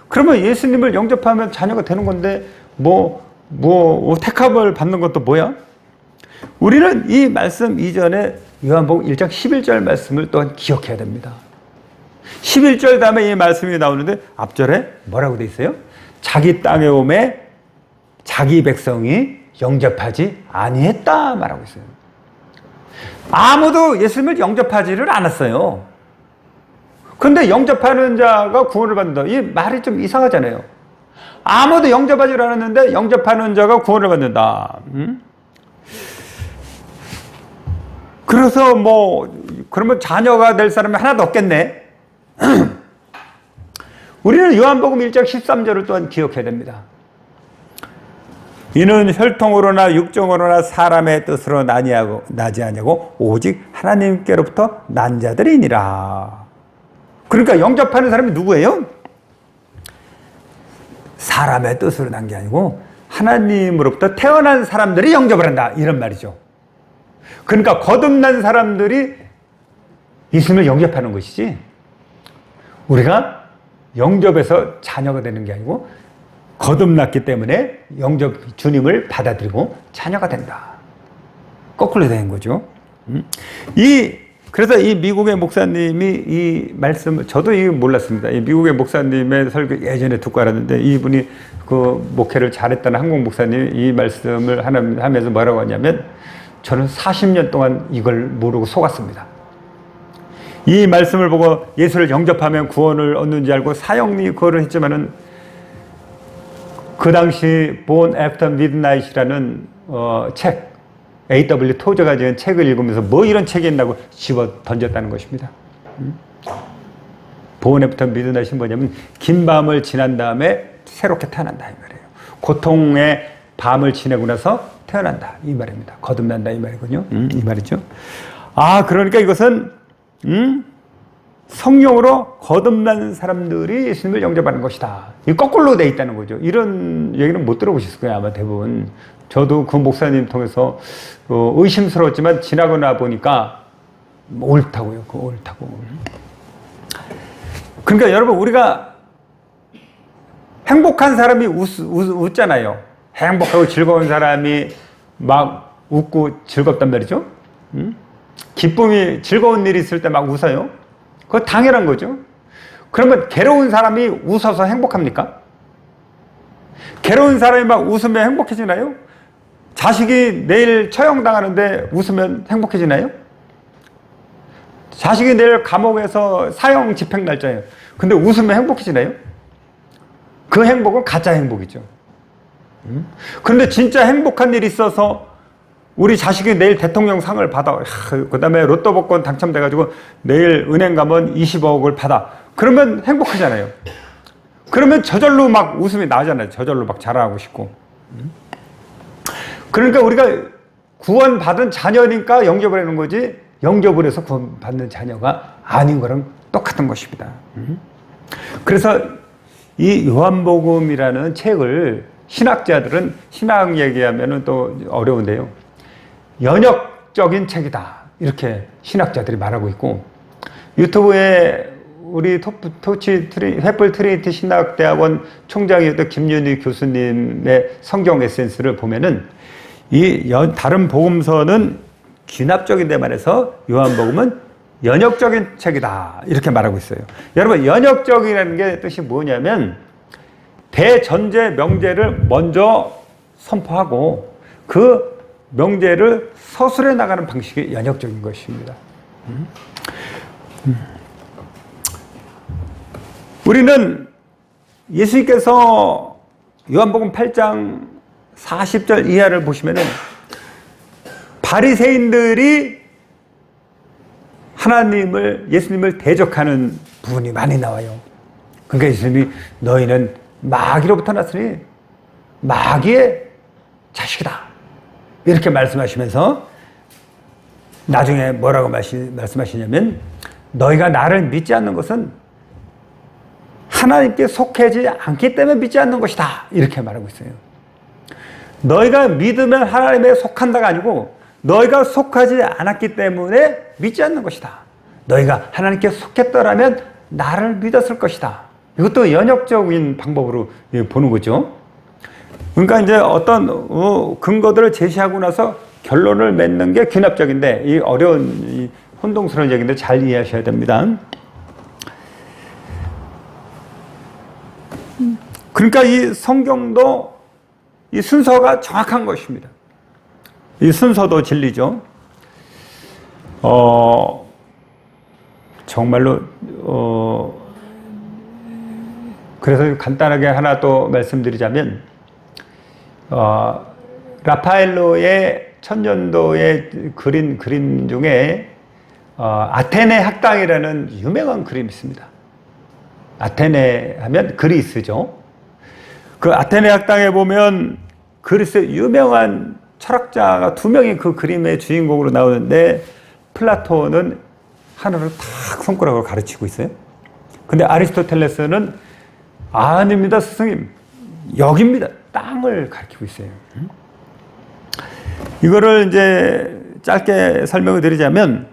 그러면 예수님을 영접하면 자녀가 되는 건데, 택함을 받는 것도 뭐야? 우리는 이 말씀 이전에 요한복음 1장 11절 말씀을 또한 기억해야 됩니다. 11절 다음에 이 말씀이 나오는데, 앞절에 뭐라고 돼 있어요? 자기 땅에 오매 자기 백성이 영접하지 아니했다 말하고 있어요. 아무도 예수님을 영접하지를 않았어요. 근데 영접하는 자가 구원을 받는다. 이 말이 좀 이상하잖아요. 아무도 영접하지 않았는데 영접하는 자가 구원을 받는다. 그래서 그러면 자녀가 될 사람이 하나도 없겠네. 우리는 요한복음 1장 13절을 또한 기억해야 됩니다. 이는 혈통으로나 육정으로나 사람의 뜻으로 나지 아니하고 오직 하나님께로부터 난 자들이니라. 그러니까 영접하는 사람이 누구예요? 사람의 뜻으로 난 게 아니고 하나님으로부터 태어난 사람들이 영접을 한다, 이런 말이죠. 그러니까 거듭난 사람들이 예수님을 영접하는 것이지, 우리가 영접해서 자녀가 되는 게 아니고 거듭났기 때문에 주님을 받아들이고 자녀가 된다. 거꾸로 되는 거죠. 그래서 이 미국의 목사님이 이 말씀을, 저도 이거 몰랐습니다. 이 미국의 목사님의 설교 예전에 듣고 알았는데, 이분이 그 목회를 잘했다는 한국 목사님이 이 말씀을 하면서 뭐라고 하냐면, 저는 40년 동안 이걸 모르고 속았습니다. 이 말씀을 보고 예수를 영접하면 구원을 얻는 줄 알고 사형리 그거를 했지만은, 그 당시 Born After Midnight이라는 책, A.W. 토저가 지은 책을 읽으면서 뭐 이런 책이 있나고 집어 던졌다는 것입니다. Born After Midnight이 뭐냐면 긴 밤을 지난 다음에 새롭게 태어난다, 이 말이에요. 고통의 밤을 지내고 나서 태어난다, 이 말입니다. 거듭난다, 이 말이군요. 이 말이죠. 그러니까 이것은 성령으로 거듭난 사람들이 예수님을 영접하는 것이다. 이 거꾸로 돼 있다는 거죠. 이런 얘기는 못 들어보셨을 거예요, 아마 대부분. 저도 그 목사님 통해서 의심스러웠지만 지나고 나 보니까 옳다고요. 옳다고. 그러니까 여러분, 우리가 행복한 사람이 웃잖아요. 행복하고 즐거운 사람이 막 웃고 즐겁단 말이죠. 기쁨이, 즐거운 일이 있을 때 막 웃어요. 그거 당연한 거죠. 그러면 괴로운 사람이 웃어서 행복합니까? 괴로운 사람이 막 웃으면 행복해지나요? 자식이 내일 처형당하는데 웃으면 행복해지나요? 자식이 내일 감옥에서 사형 집행 날짜예요. 근데 웃으면 행복해지나요? 그 행복은 가짜 행복이죠. 그런데 진짜 행복한 일이 있어서 우리 자식이 내일 대통령 상을 받아, 그 다음에 로또 복권 당첨돼가지고 내일 은행 가면 20억을 받아. 그러면 행복하잖아요. 그러면 저절로 막 웃음이 나잖아요. 저절로 막 자랑하고 싶고. 그러니까 우리가 구원받은 자녀니까 영접을 하는 거지, 영접을 해서 구원받는 자녀가 아닌 거랑 똑같은 것입니다. 그래서 이 요한복음이라는 책을 신학자들은, 신학 얘기하면 또 어려운데요, 연역적인 책이다, 이렇게 신학자들이 말하고 있고, 유튜브에 우리 횃불 트리니티 신학대학원 총장이었던 김윤희 교수님의 성경 에센스를 보면은, 다른 복음서는 귀납적인 데 말해서 요한복음은 연역적인 책이다, 이렇게 말하고 있어요. 여러분, 연역적이라는 게 뜻이 뭐냐면 대전제 명제를 먼저 선포하고 그 명제를 서술해 나가는 방식이 연역적인 것입니다. 우리는 예수님께서 요한복음 8장 40절 이하를 보시면은 바리새인들이 예수님을 대적하는 부분이 많이 나와요. 그러니까 예수님이 너희는 마귀로부터 났으니 마귀의 자식이다, 이렇게 말씀하시면서 나중에 뭐라고 말씀하시냐면, 너희가 나를 믿지 않는 것은 하나님께 속하지 않기 때문에 믿지 않는 것이다, 이렇게 말하고 있어요. 너희가 믿으면 하나님에 속한다가 아니고 너희가 속하지 않았기 때문에 믿지 않는 것이다. 너희가 하나님께 속했더라면 나를 믿었을 것이다. 이것도 연역적인 방법으로 보는 거죠. 그러니까 이제 어떤 근거들을 제시하고 나서 결론을 맺는 게 귀납적인데, 이 어려운, 이 혼동스러운 얘기인데 잘 이해하셔야 됩니다. 그러니까 이 성경도 이 순서가 정확한 것입니다. 이 순서도 진리죠. 정말로 그래서 간단하게 하나 또 말씀드리자면 라파엘로의 천년도에 그린 그림 중에 아테네 학당이라는 유명한 그림이 있습니다. 아테네 하면 그리스죠. 그 아테네 학당에 보면 그리스 유명한 철학자가 두 명이 그 그림의 주인공으로 나오는데 플라톤은 하늘을 탁 손가락으로 가르치고 있어요. 근데 아리스토텔레스는 아닙니다, 스승님. 여기입니다. 땅을 가리키고 있어요. 이거를 이제 짧게 설명을 드리자면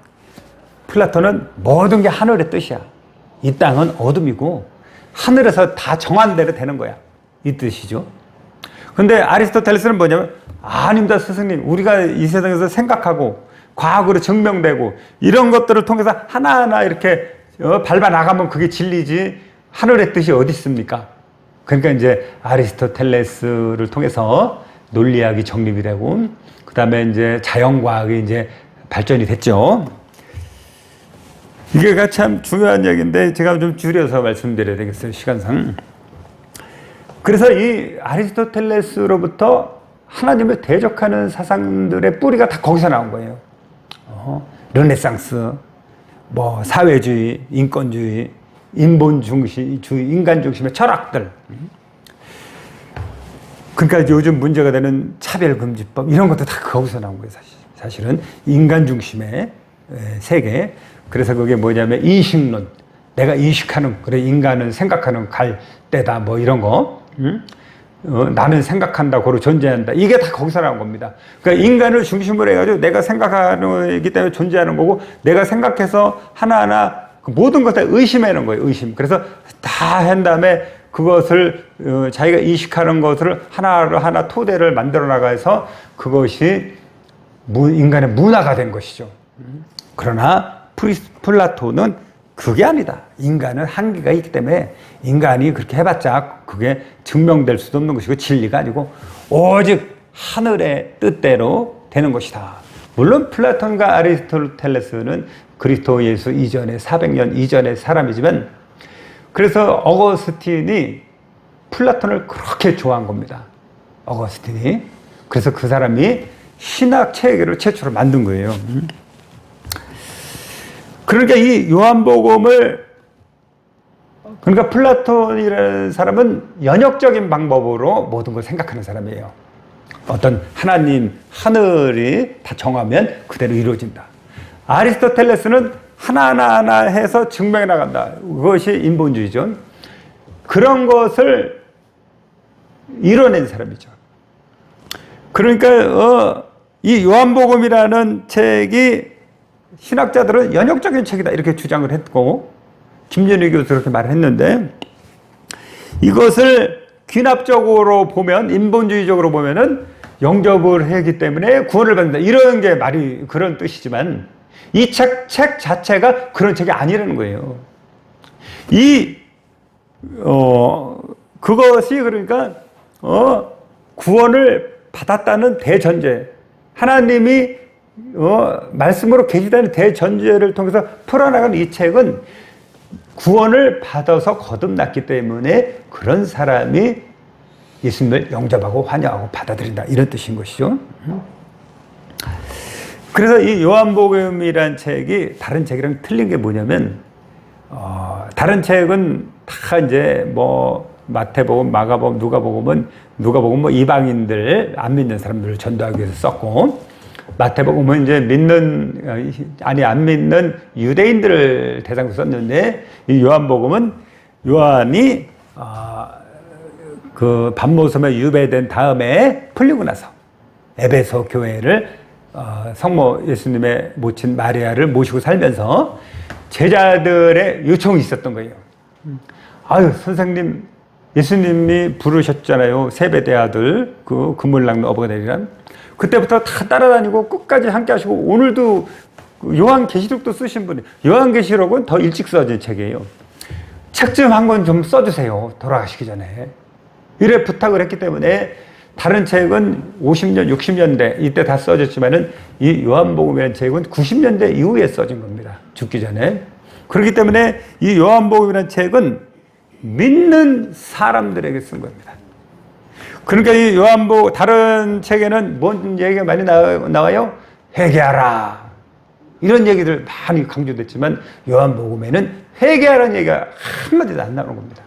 플라톤은 모든 게 하늘의 뜻이야. 이 땅은 어둠이고 하늘에서 다 정한 대로 되는 거야. 이 뜻이죠. 근데 아리스토텔레스는 뭐냐면 아닙니다, 스승님. 우리가 이 세상에서 생각하고 과학으로 증명되고 이런 것들을 통해서 하나하나 이렇게 밟아 나가면 그게 진리지 하늘의 뜻이 어디 있습니까? 그러니까 이제 아리스토텔레스를 통해서 논리학이 정립이 되고 그 다음에 이제 자연과학이 이제 발전이 됐죠. 이게 참 중요한 얘기인데 제가 좀 줄여서 말씀드려야 되겠어요, 시간상. 그래서 이 아리스토텔레스로부터 하나님을 대적하는 사상들의 뿌리가 다 거기서 나온 거예요. 르네상스, 뭐 사회주의, 인권주의, 인본주의, 인간 중심의 철학들. 그러니까 요즘 문제가 되는 차별금지법 이런 것도 다 거기서 나온 거예요. 사실은 인간 중심의 세계. 그래서 그게 뭐냐면 인식론. 내가 인식하는, 그래 인간은 생각하는 갈대다 뭐 이런 거. 나는 생각한다, 고로 존재한다. 이게 다 거기서 나온 겁니다. 그러니까 인간을 중심으로 해가지고 내가 생각하는 거기 때문에 존재하는 거고 내가 생각해서 하나하나 그 모든 것을 의심하는 거예요. 의심. 그래서 다 한 다음에 그것을 자기가 인식하는 것을 하나 토대를 만들어 나가서 그것이 인간의 문화가 된 것이죠. 그러나 플라톤은 그게 아니다. 인간은 한계가 있기 때문에 인간이 그렇게 해봤자 그게 증명될 수도 없는 것이고 진리가 아니고 오직 하늘의 뜻대로 되는 것이다. 물론 플라톤과 아리스토텔레스는 그리스도 예수 이전에 400년 이전의 사람이지만 그래서 어거스틴이 플라톤을 그렇게 좋아한 겁니다. 어거스틴이. 그래서 그 사람이 신학 체계를 최초로 만든 거예요. 그러니까 이 요한복음을 그러니까 플라톤이라는 사람은 연역적인 방법으로 모든 걸 생각하는 사람이에요. 어떤 하나님, 하늘이 다 정하면 그대로 이루어진다. 아리스토텔레스는 하나하나 해서 증명해 나간다. 그것이 인본주의죠. 그런 것을 이뤄낸 사람이죠. 그러니까 이 요한복음이라는 책이 신학자들은 연역적인 책이다 이렇게 주장을 했고 김준희 교수 그렇게 말을 했는데 이것을 귀납적으로 보면 인본주의적으로 보면은 영접을 하기 때문에 구원을 받는다 이런 게 말이 그런 뜻이지만 이 책 자체가 그런 책이 아니라는 거예요. 그것이 그러니까 구원을 받았다는 대전제 하나님이 말씀으로 계시다는 대전제를 통해서 풀어나가는 이 책은 구원을 받아서 거듭났기 때문에 그런 사람이 예수님을 영접하고 환영하고 받아들인다 이런 뜻인 것이죠. 그래서 이 요한복음이란 책이 다른 책이랑 틀린 게 뭐냐면 다른 책은 다 이제 뭐 마태복음, 마가복음, 누가복음 뭐 이방인들 안 믿는 사람들을 전도하기 위해서 썼고 마태복음은 이제 안 믿는 유대인들을 대상으로 썼는데 이 요한복음은 요한이 그 밤모섬에 유배된 다음에 풀리고 나서 에베소 교회를 성모 예수님의 모친 마리아를 모시고 살면서 제자들의 요청이 있었던 거예요. 아유 선생님 예수님이 부르셨잖아요. 세베대 아들 그 금물낙 어버이날이란 그때부터 다 따라다니고 끝까지 함께 하시고 오늘도 요한계시록도 쓰신 분이 요한계시록은 더 일찍 써진 책이에요. 책 좀 한 권 좀 써주세요. 돌아가시기 전에. 이래 부탁을 했기 때문에 다른 책은 50년, 60년대 이때 다 써졌지만은 이 요한복음이라는 책은 90년대 이후에 써진 겁니다. 죽기 전에. 그렇기 때문에 이 요한복음이라는 책은 믿는 사람들에게 쓴 겁니다. 그러니까 이 요한복음 다른 책에는 뭔 얘기가 많이 나와요? 회개하라. 이런 얘기들 많이 강조됐지만 요한복음에는 회개하라는 얘기가 한마디도 안 나오는 겁니다.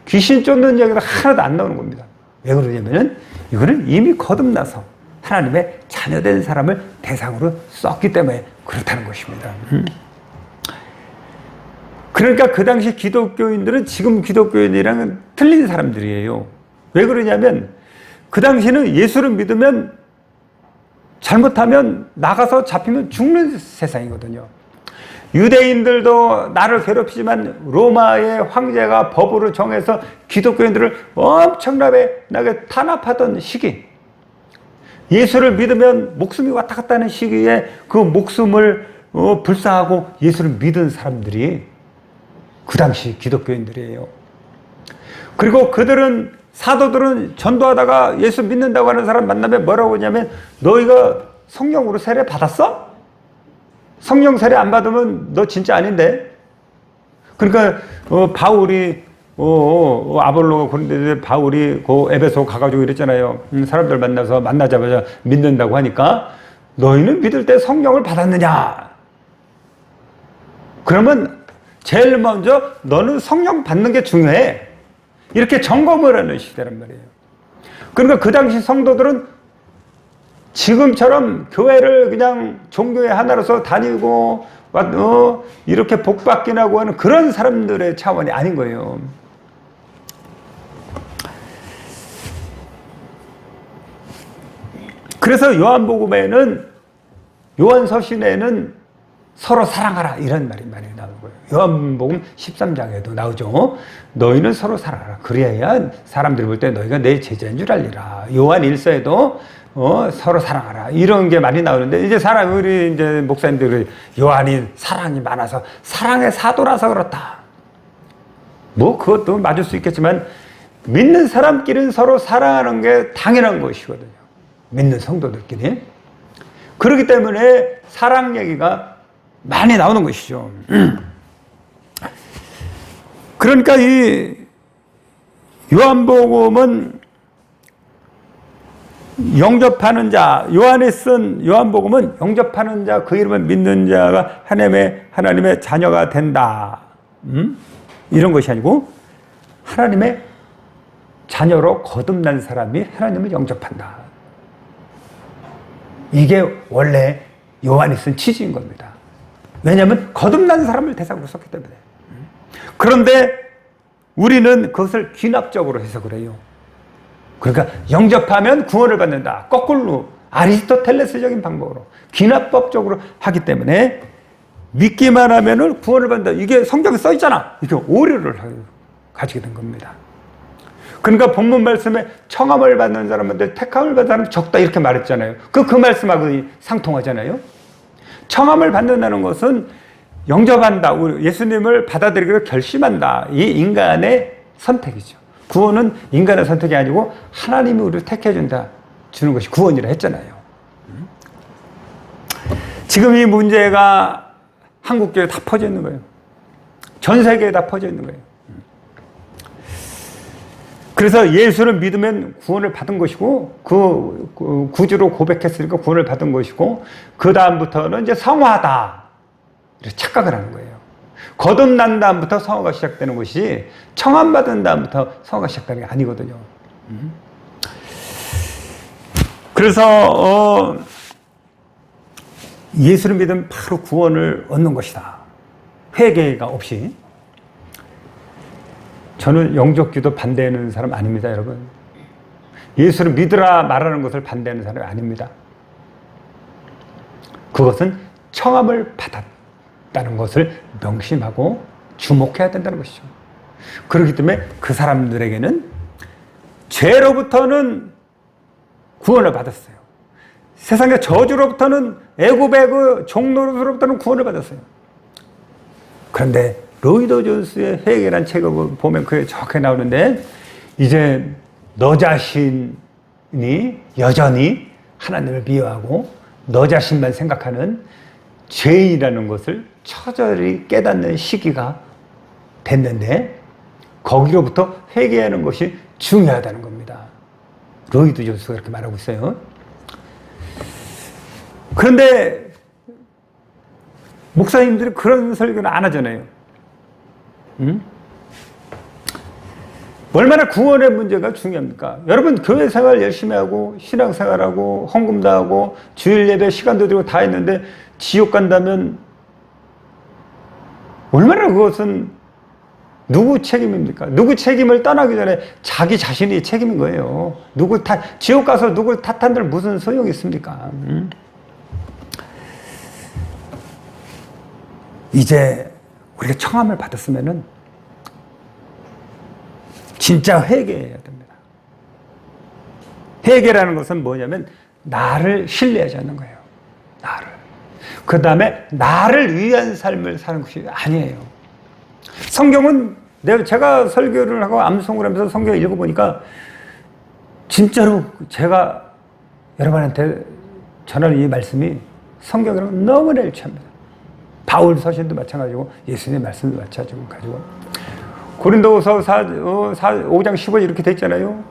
귀신 쫓는 얘기가 하나도 안 나오는 겁니다. 왜 그러냐면은 이거는 이미 거듭나서 하나님의 자녀된 사람을 대상으로 썼기 때문에 그렇다는 것입니다. 그러니까 그 당시 기독교인들은 지금 기독교인이랑은 틀린 사람들이에요. 왜 그러냐면 그 당시는 예수를 믿으면 잘못하면 나가서 잡히면 죽는 세상이거든요. 유대인들도 나를 괴롭히지만 로마의 황제가 법으로 정해서 기독교인들을 엄청나게 탄압하던 시기, 예수를 믿으면 목숨이 왔다 갔다 하는 시기에 그 목숨을 불사하고 예수를 믿은 사람들이 그 당시 기독교인들이에요. 그리고 사도들은 전도하다가 예수 믿는다고 하는 사람 만나면 뭐라고 하냐면 너희가 성령으로 세례 받았어? 성령 세례 안 받으면 너 진짜 아닌데? 그러니까 바울이 아볼로가 그런데 바울이 그 에베소 가가지고 이랬잖아요. 사람들 만나자마자 믿는다고 하니까 너희는 믿을 때 성령을 받았느냐? 그러면 제일 먼저 너는 성령 받는 게 중요해. 이렇게 점검을 하는 시대란 말이에요. 그러니까 그 당시 성도들은 지금처럼 교회를 그냥 종교의 하나로서 다니고 이렇게 복받기라고 하는 그런 사람들의 차원이 아닌 거예요. 그래서 요한서신에는 서로 사랑하라 이런 말이 많이 나오는 거예요. 요한복음 13장에도 나오죠. 너희는 서로 사랑하라. 그래야 사람들이 볼 때 너희가 내 제자인 줄 알리라. 요한 1서에도 서로 사랑하라. 이런 게 많이 나오는데 이제 우리 이제 목사님들이 요한이 사랑이 많아서 사랑의 사도라서 그렇다. 뭐 그것도 맞을 수 있겠지만 믿는 사람끼리는 서로 사랑하는 게 당연한 것이거든요. 믿는 성도들끼리. 그렇기 때문에 사랑 얘기가 많이 나오는 것이죠. 그러니까 이 요한복음은 영접하는 자, 요한이 쓴 요한복음은 영접하는 자, 그 이름을 믿는 자가 하나님의 자녀가 된다. 이런 것이 아니고 하나님의 자녀로 거듭난 사람이 하나님을 영접한다. 이게 원래 요한이 쓴 취지인 겁니다. 왜냐하면 거듭난 사람을 대상으로 썼기 때문에. 그런데 우리는 그것을 귀납적으로 해석을 해요. 그러니까 영접하면 구원을 받는다. 거꾸로 아리스토텔레스적인 방법으로 귀납법적으로 하기 때문에 믿기만 하면 구원을 받는다. 이게 성경에 써 있잖아. 이렇게 오류를 가지게 된 겁니다. 그러니까 본문 말씀에 청함을 받는 사람한테 택함을 받는 사람은 적다 이렇게 말했잖아요. 그 말씀하고 상통하잖아요. 청함을 받는다는 것은 영접한다. 예수님을 받아들이기로 결심한다. 이 인간의 선택이죠. 구원은 인간의 선택이 아니고 하나님이 우리를 택해준다. 주는 것이 구원이라 했잖아요. 지금 이 문제가 한국교회에 다 퍼져 있는 거예요. 전 세계에 다 퍼져 있는 거예요. 그래서 예수를 믿으면 구원을 받은 것이고 그 구주로 고백했으니까 구원을 받은 것이고 그 다음부터는 이제 성화다 이렇게 착각을 하는 거예요. 거듭난 다음부터 성화가 시작되는 것이 청함받은 다음부터 성화가 시작되는 게 아니거든요. 그래서 예수를 믿으면 바로 구원을 얻는 것이다. 회개가 없이. 저는 영접기도 반대하는 사람 아닙니다, 여러분. 예수를 믿으라 말하는 것을 반대하는 사람이 아닙니다. 그것은 청함을 받았다는 것을 명심하고 주목해야 된다는 것이죠. 그렇기 때문에 그 사람들에게는 죄로부터는 구원을 받았어요. 세상의 저주로부터는 애굽의 그 종노릇으로부터는 구원을 받았어요. 그런데 로이드 존스의 회개라는 책을 보면 그게 정확하게 나오는데 이제 너 자신 여전히 하나님을 미워하고 너 자신만 생각하는 죄인이라는 것을 처절히 깨닫는 시기가 됐는데 거기로부터 회개하는 것이 중요하다는 겁니다. 로이드 존스가 그렇게 말하고 있어요. 그런데 목사님들이 그런 설교는 안 하잖아요. 얼마나 구원의 문제가 중요합니까? 여러분 교회 생활 열심히 하고 신앙 생활하고 헌금도 하고 주일 예배 시간도 들고 다 했는데 지옥 간다면 얼마나 그것은 누구 책임입니까? 누구 책임을 떠나기 전에 자기 자신이 책임인 거예요. 지옥 가서 누굴 탓한들 무슨 소용이 있습니까? 이제 우리가 청함을 받았으면은 진짜 회개해야 됩니다. 회개라는 것은 뭐냐면 나를 신뢰하지 않는 거예요. 나를. 그 다음에 나를 위한 삶을 사는 것이 아니에요. 성경은 제가 설교를 하고 암송을 하면서 성경을 읽어보니까 진짜로 제가 여러분한테 전하는 이 말씀이 성경이랑 너무나 일치합니다. 바울 서신도 마찬가지고 예수님의 말씀도 마찬가지고 고린도후서 5장 15절 이렇게 돼 있잖아요.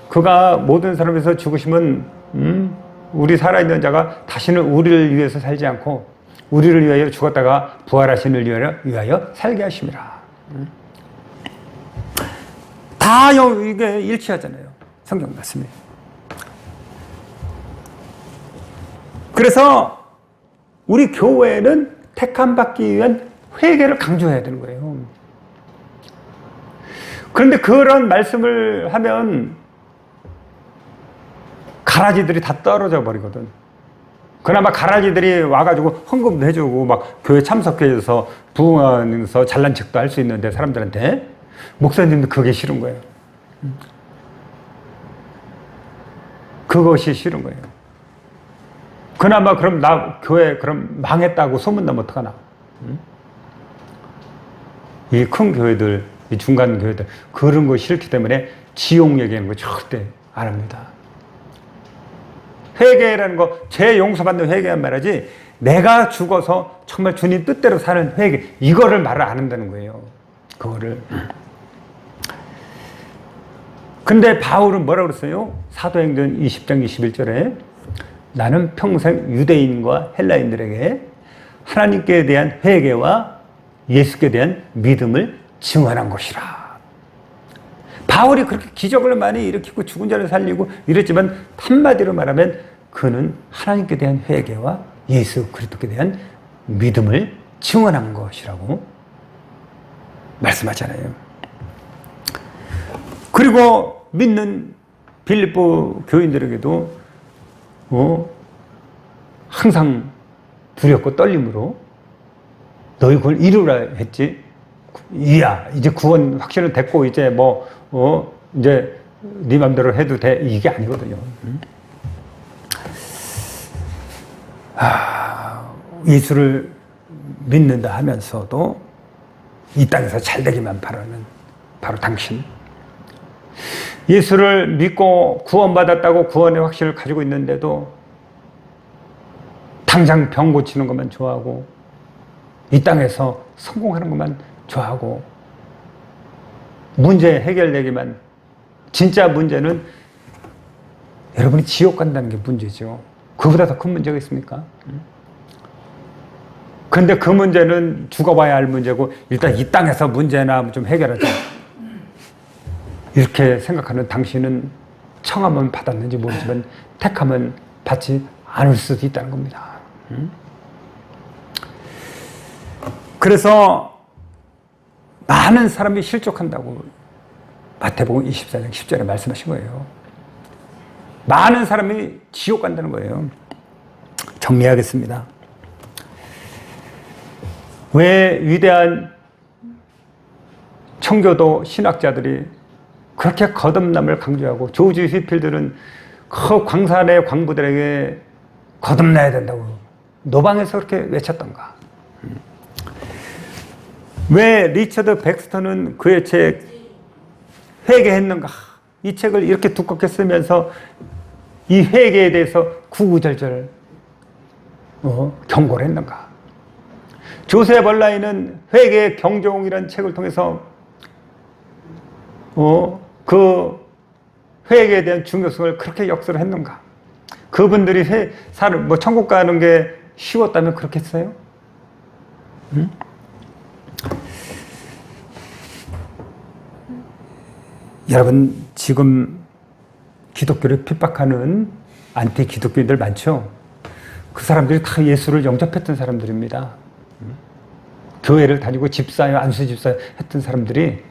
그가 모든 사람에서 죽으시면 우리 살아있는 자가 다시는 우리를 위해서 살지 않고 우리를 위하여 죽었다가 부활하신 이를 위하여 살게 하심이라. 다 이게 일치하잖아요. 성경 말씀이. 그래서 우리 교회는 택함 받기 위한 회개를 강조해야 되는 거예요. 그런데 그런 말씀을 하면 가라지들이 다 떨어져 버리거든. 그나마 가라지들이 와가지고 헌금도 해주고 막 교회 참석해줘서 부흥하면서 잘난 척도 할 수 있는데 사람들한테 목사님도 그게 싫은 거예요. 그것이 싫은 거예요. 그나마 그럼 나 교회 그럼 망했다고 소문나면 어떡하나? 이 큰 교회들, 이 중간 교회들 그런 거 싫기 때문에 지옥 얘기하는 거 절대 안 합니다. 회개라는 거, 죄 용서받는 회개란 말하지 내가 죽어서 정말 주님 뜻대로 사는 회개 이거를 말을 안 한다는 거예요. 그거를. 근데 바울은 뭐라고 그랬어요? 사도행전 20장 21절에 나는 평생 유대인과 헬라인들에게 하나님께 대한 회개와 예수께 대한 믿음을 증언한 것이라. 바울이 그렇게 기적을 많이 일으키고 죽은 자를 살리고 이랬지만 한마디로 말하면 그는 하나님께 대한 회개와 예수 그리스도께 대한 믿음을 증언한 것이라고 말씀하잖아요. 그리고 믿는 빌립보 교인들에게도 항상 두렵고 떨림으로 너희 그걸 이루라 했지. 이제 구원 확실은 됐고 이제 이제 네 맘대로 해도 돼 이게 아니거든요. 예수를 믿는다 하면서도 이 땅에서 잘 되기만 바라는 바로 당신. 예수를 믿고 구원받았다고 구원의 확신을 가지고 있는데도 당장 병 고치는 것만 좋아하고 이 땅에서 성공하는 것만 좋아하고 문제 해결되기만. 진짜 문제는 여러분이 지옥 간다는 게 문제죠. 그보다 더 큰 문제가 있습니까? 그런데 그 문제는 죽어봐야 할 문제고 일단 이 땅에서 문제나 좀 해결하자 이렇게 생각하는 당신은 청함은 받았는지 모르지만 택함은 받지 않을 수도 있다는 겁니다. 그래서 많은 사람이 실족한다고 마태복음 24장 10절에 말씀하신 거예요. 많은 사람이 지옥 간다는 거예요. 정리하겠습니다. 왜 위대한 청교도 신학자들이 그렇게 거듭남을 강조하고 조지 휘필드는 그 광산의 광부들에게 거듭나야 된다고 노방에서 그렇게 외쳤던가? 왜 리처드 백스터는 그의 책 회개했는가? 이 책을 이렇게 두껍게 쓰면서 이 회개에 대해서 구구절절 경고를 했는가? 조셉 얼라인은 회개 경종이라는 책을 통해서 그 회개에 대한 중요성을 그렇게 역설을 했는가? 그분들이 천국 가는 게 쉬웠다면 그렇게 했어요? 응? 여러분, 지금 기독교를 핍박하는 안티 기독교인들 많죠? 그 사람들이 다 예수를 영접했던 사람들입니다. 교회를 다니고 집사요, 안수 집사요 했던 사람들이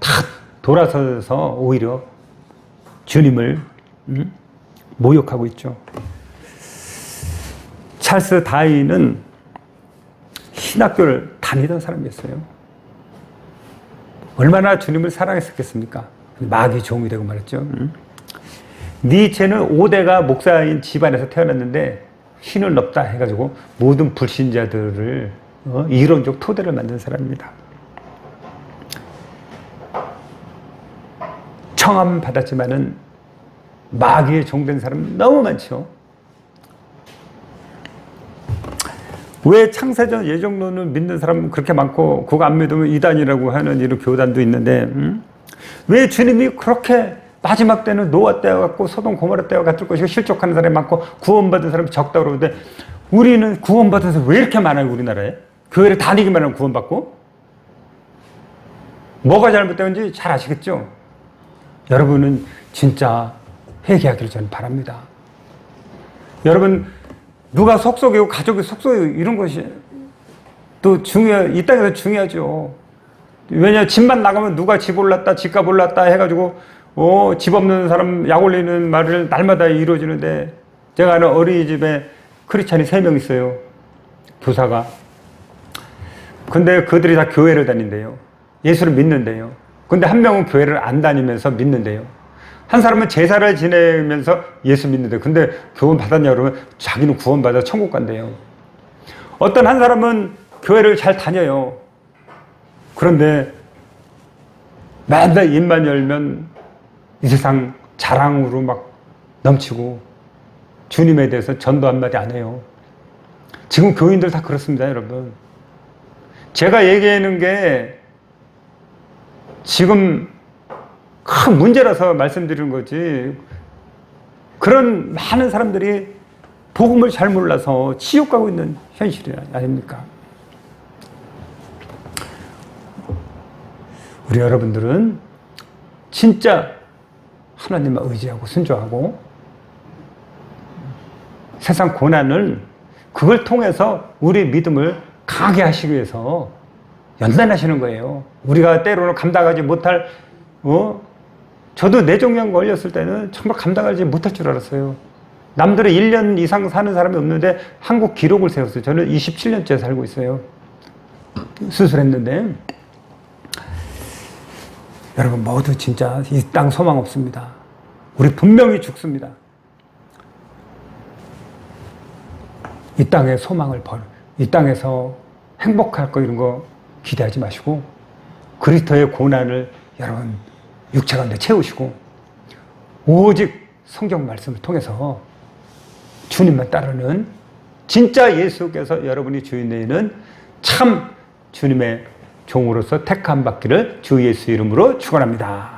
다 돌아서서 오히려 주님을 모욕하고 있죠. 찰스 다윈은 신학교를 다니던 사람이었어요. 얼마나 주님을 사랑했었겠습니까? 마귀 종이 되고 말했죠. 니체는 5대가 목사인 집안에서 태어났는데 신은 없다 해가지고 모든 불신자들을 이론적 토대를 만든 사람입니다. 청함 받았지만은 마귀의 종된 사람 너무 많죠. 왜 창세전 예정론을 믿는 사람 그렇게 많고 그거 안 믿으면 이단이라고 하는 이런 교단도 있는데 왜 주님이 그렇게 마지막 때는 노아 때와 같고 소돔 고모라 때와 같을 것이고 실족하는 사람이 많고 구원받은 사람이 적다고 그러는데 우리는 구원받은 사람이 왜 이렇게 많아요? 우리나라에 교회를 다니기만 하면 구원받고 뭐가 잘못되는지 잘 아시겠죠? 여러분은 진짜 회개하기를 저는 바랍니다. 여러분 누가 속속이고 가족이 속속이고 이런 것이 또 이 땅에서 중요하죠. 왜냐 집만 나가면 누가 집 올랐다 집값 올랐다 해가지고 집 없는 사람 약 올리는 말을 날마다 이루어지는데 제가 아는 어린이집에 크리스찬이 3명 있어요. 교사가. 근데 그들이 다 교회를 다닌대요. 예수를 믿는데요. 근데 한 명은 교회를 안 다니면서 믿는데요. 한 사람은 제사를 지내면서 예수 믿는데 근데 구원 받았냐 그러면 자기는 구원받아 천국 간대요. 어떤 한 사람은 교회를 잘 다녀요. 그런데 맨날 입만 열면 이 세상 자랑으로 막 넘치고 주님에 대해서 전도 한마디 안 해요. 지금 교인들 다 그렇습니다, 여러분. 제가 얘기하는 게 지금 큰 문제라서 말씀드리는 거지. 그런 많은 사람들이 복음을 잘 몰라서 지옥 가고 있는 현실이 아닙니까? 우리 여러분들은 진짜 하나님만 의지하고 순종하고 세상 고난을 그걸 통해서 우리 믿음을 강하게 하시기 위해서 연단하시는 거예요. 우리가 때로는 감당하지 못할 저도 뇌종양 걸렸을 때는 정말 감당하지 못할 줄 알았어요. 남들은 1년 이상 사는 사람이 없는데 한국 기록을 세웠어요. 저는 27년째 살고 있어요. 수술했는데 여러분 모두 진짜 이 땅 소망 없습니다. 우리 분명히 죽습니다. 이 땅에 소망을 이 땅에서 행복할 거 이런 거 기대하지 마시고 그리스도의 고난을 여러분 육체 가운데 채우시고 오직 성경 말씀을 통해서 주님만 따르는 진짜 예수께서 여러분이 주인 되는 참 주님의 종으로서 택함 받기를 주 예수 이름으로 축원합니다.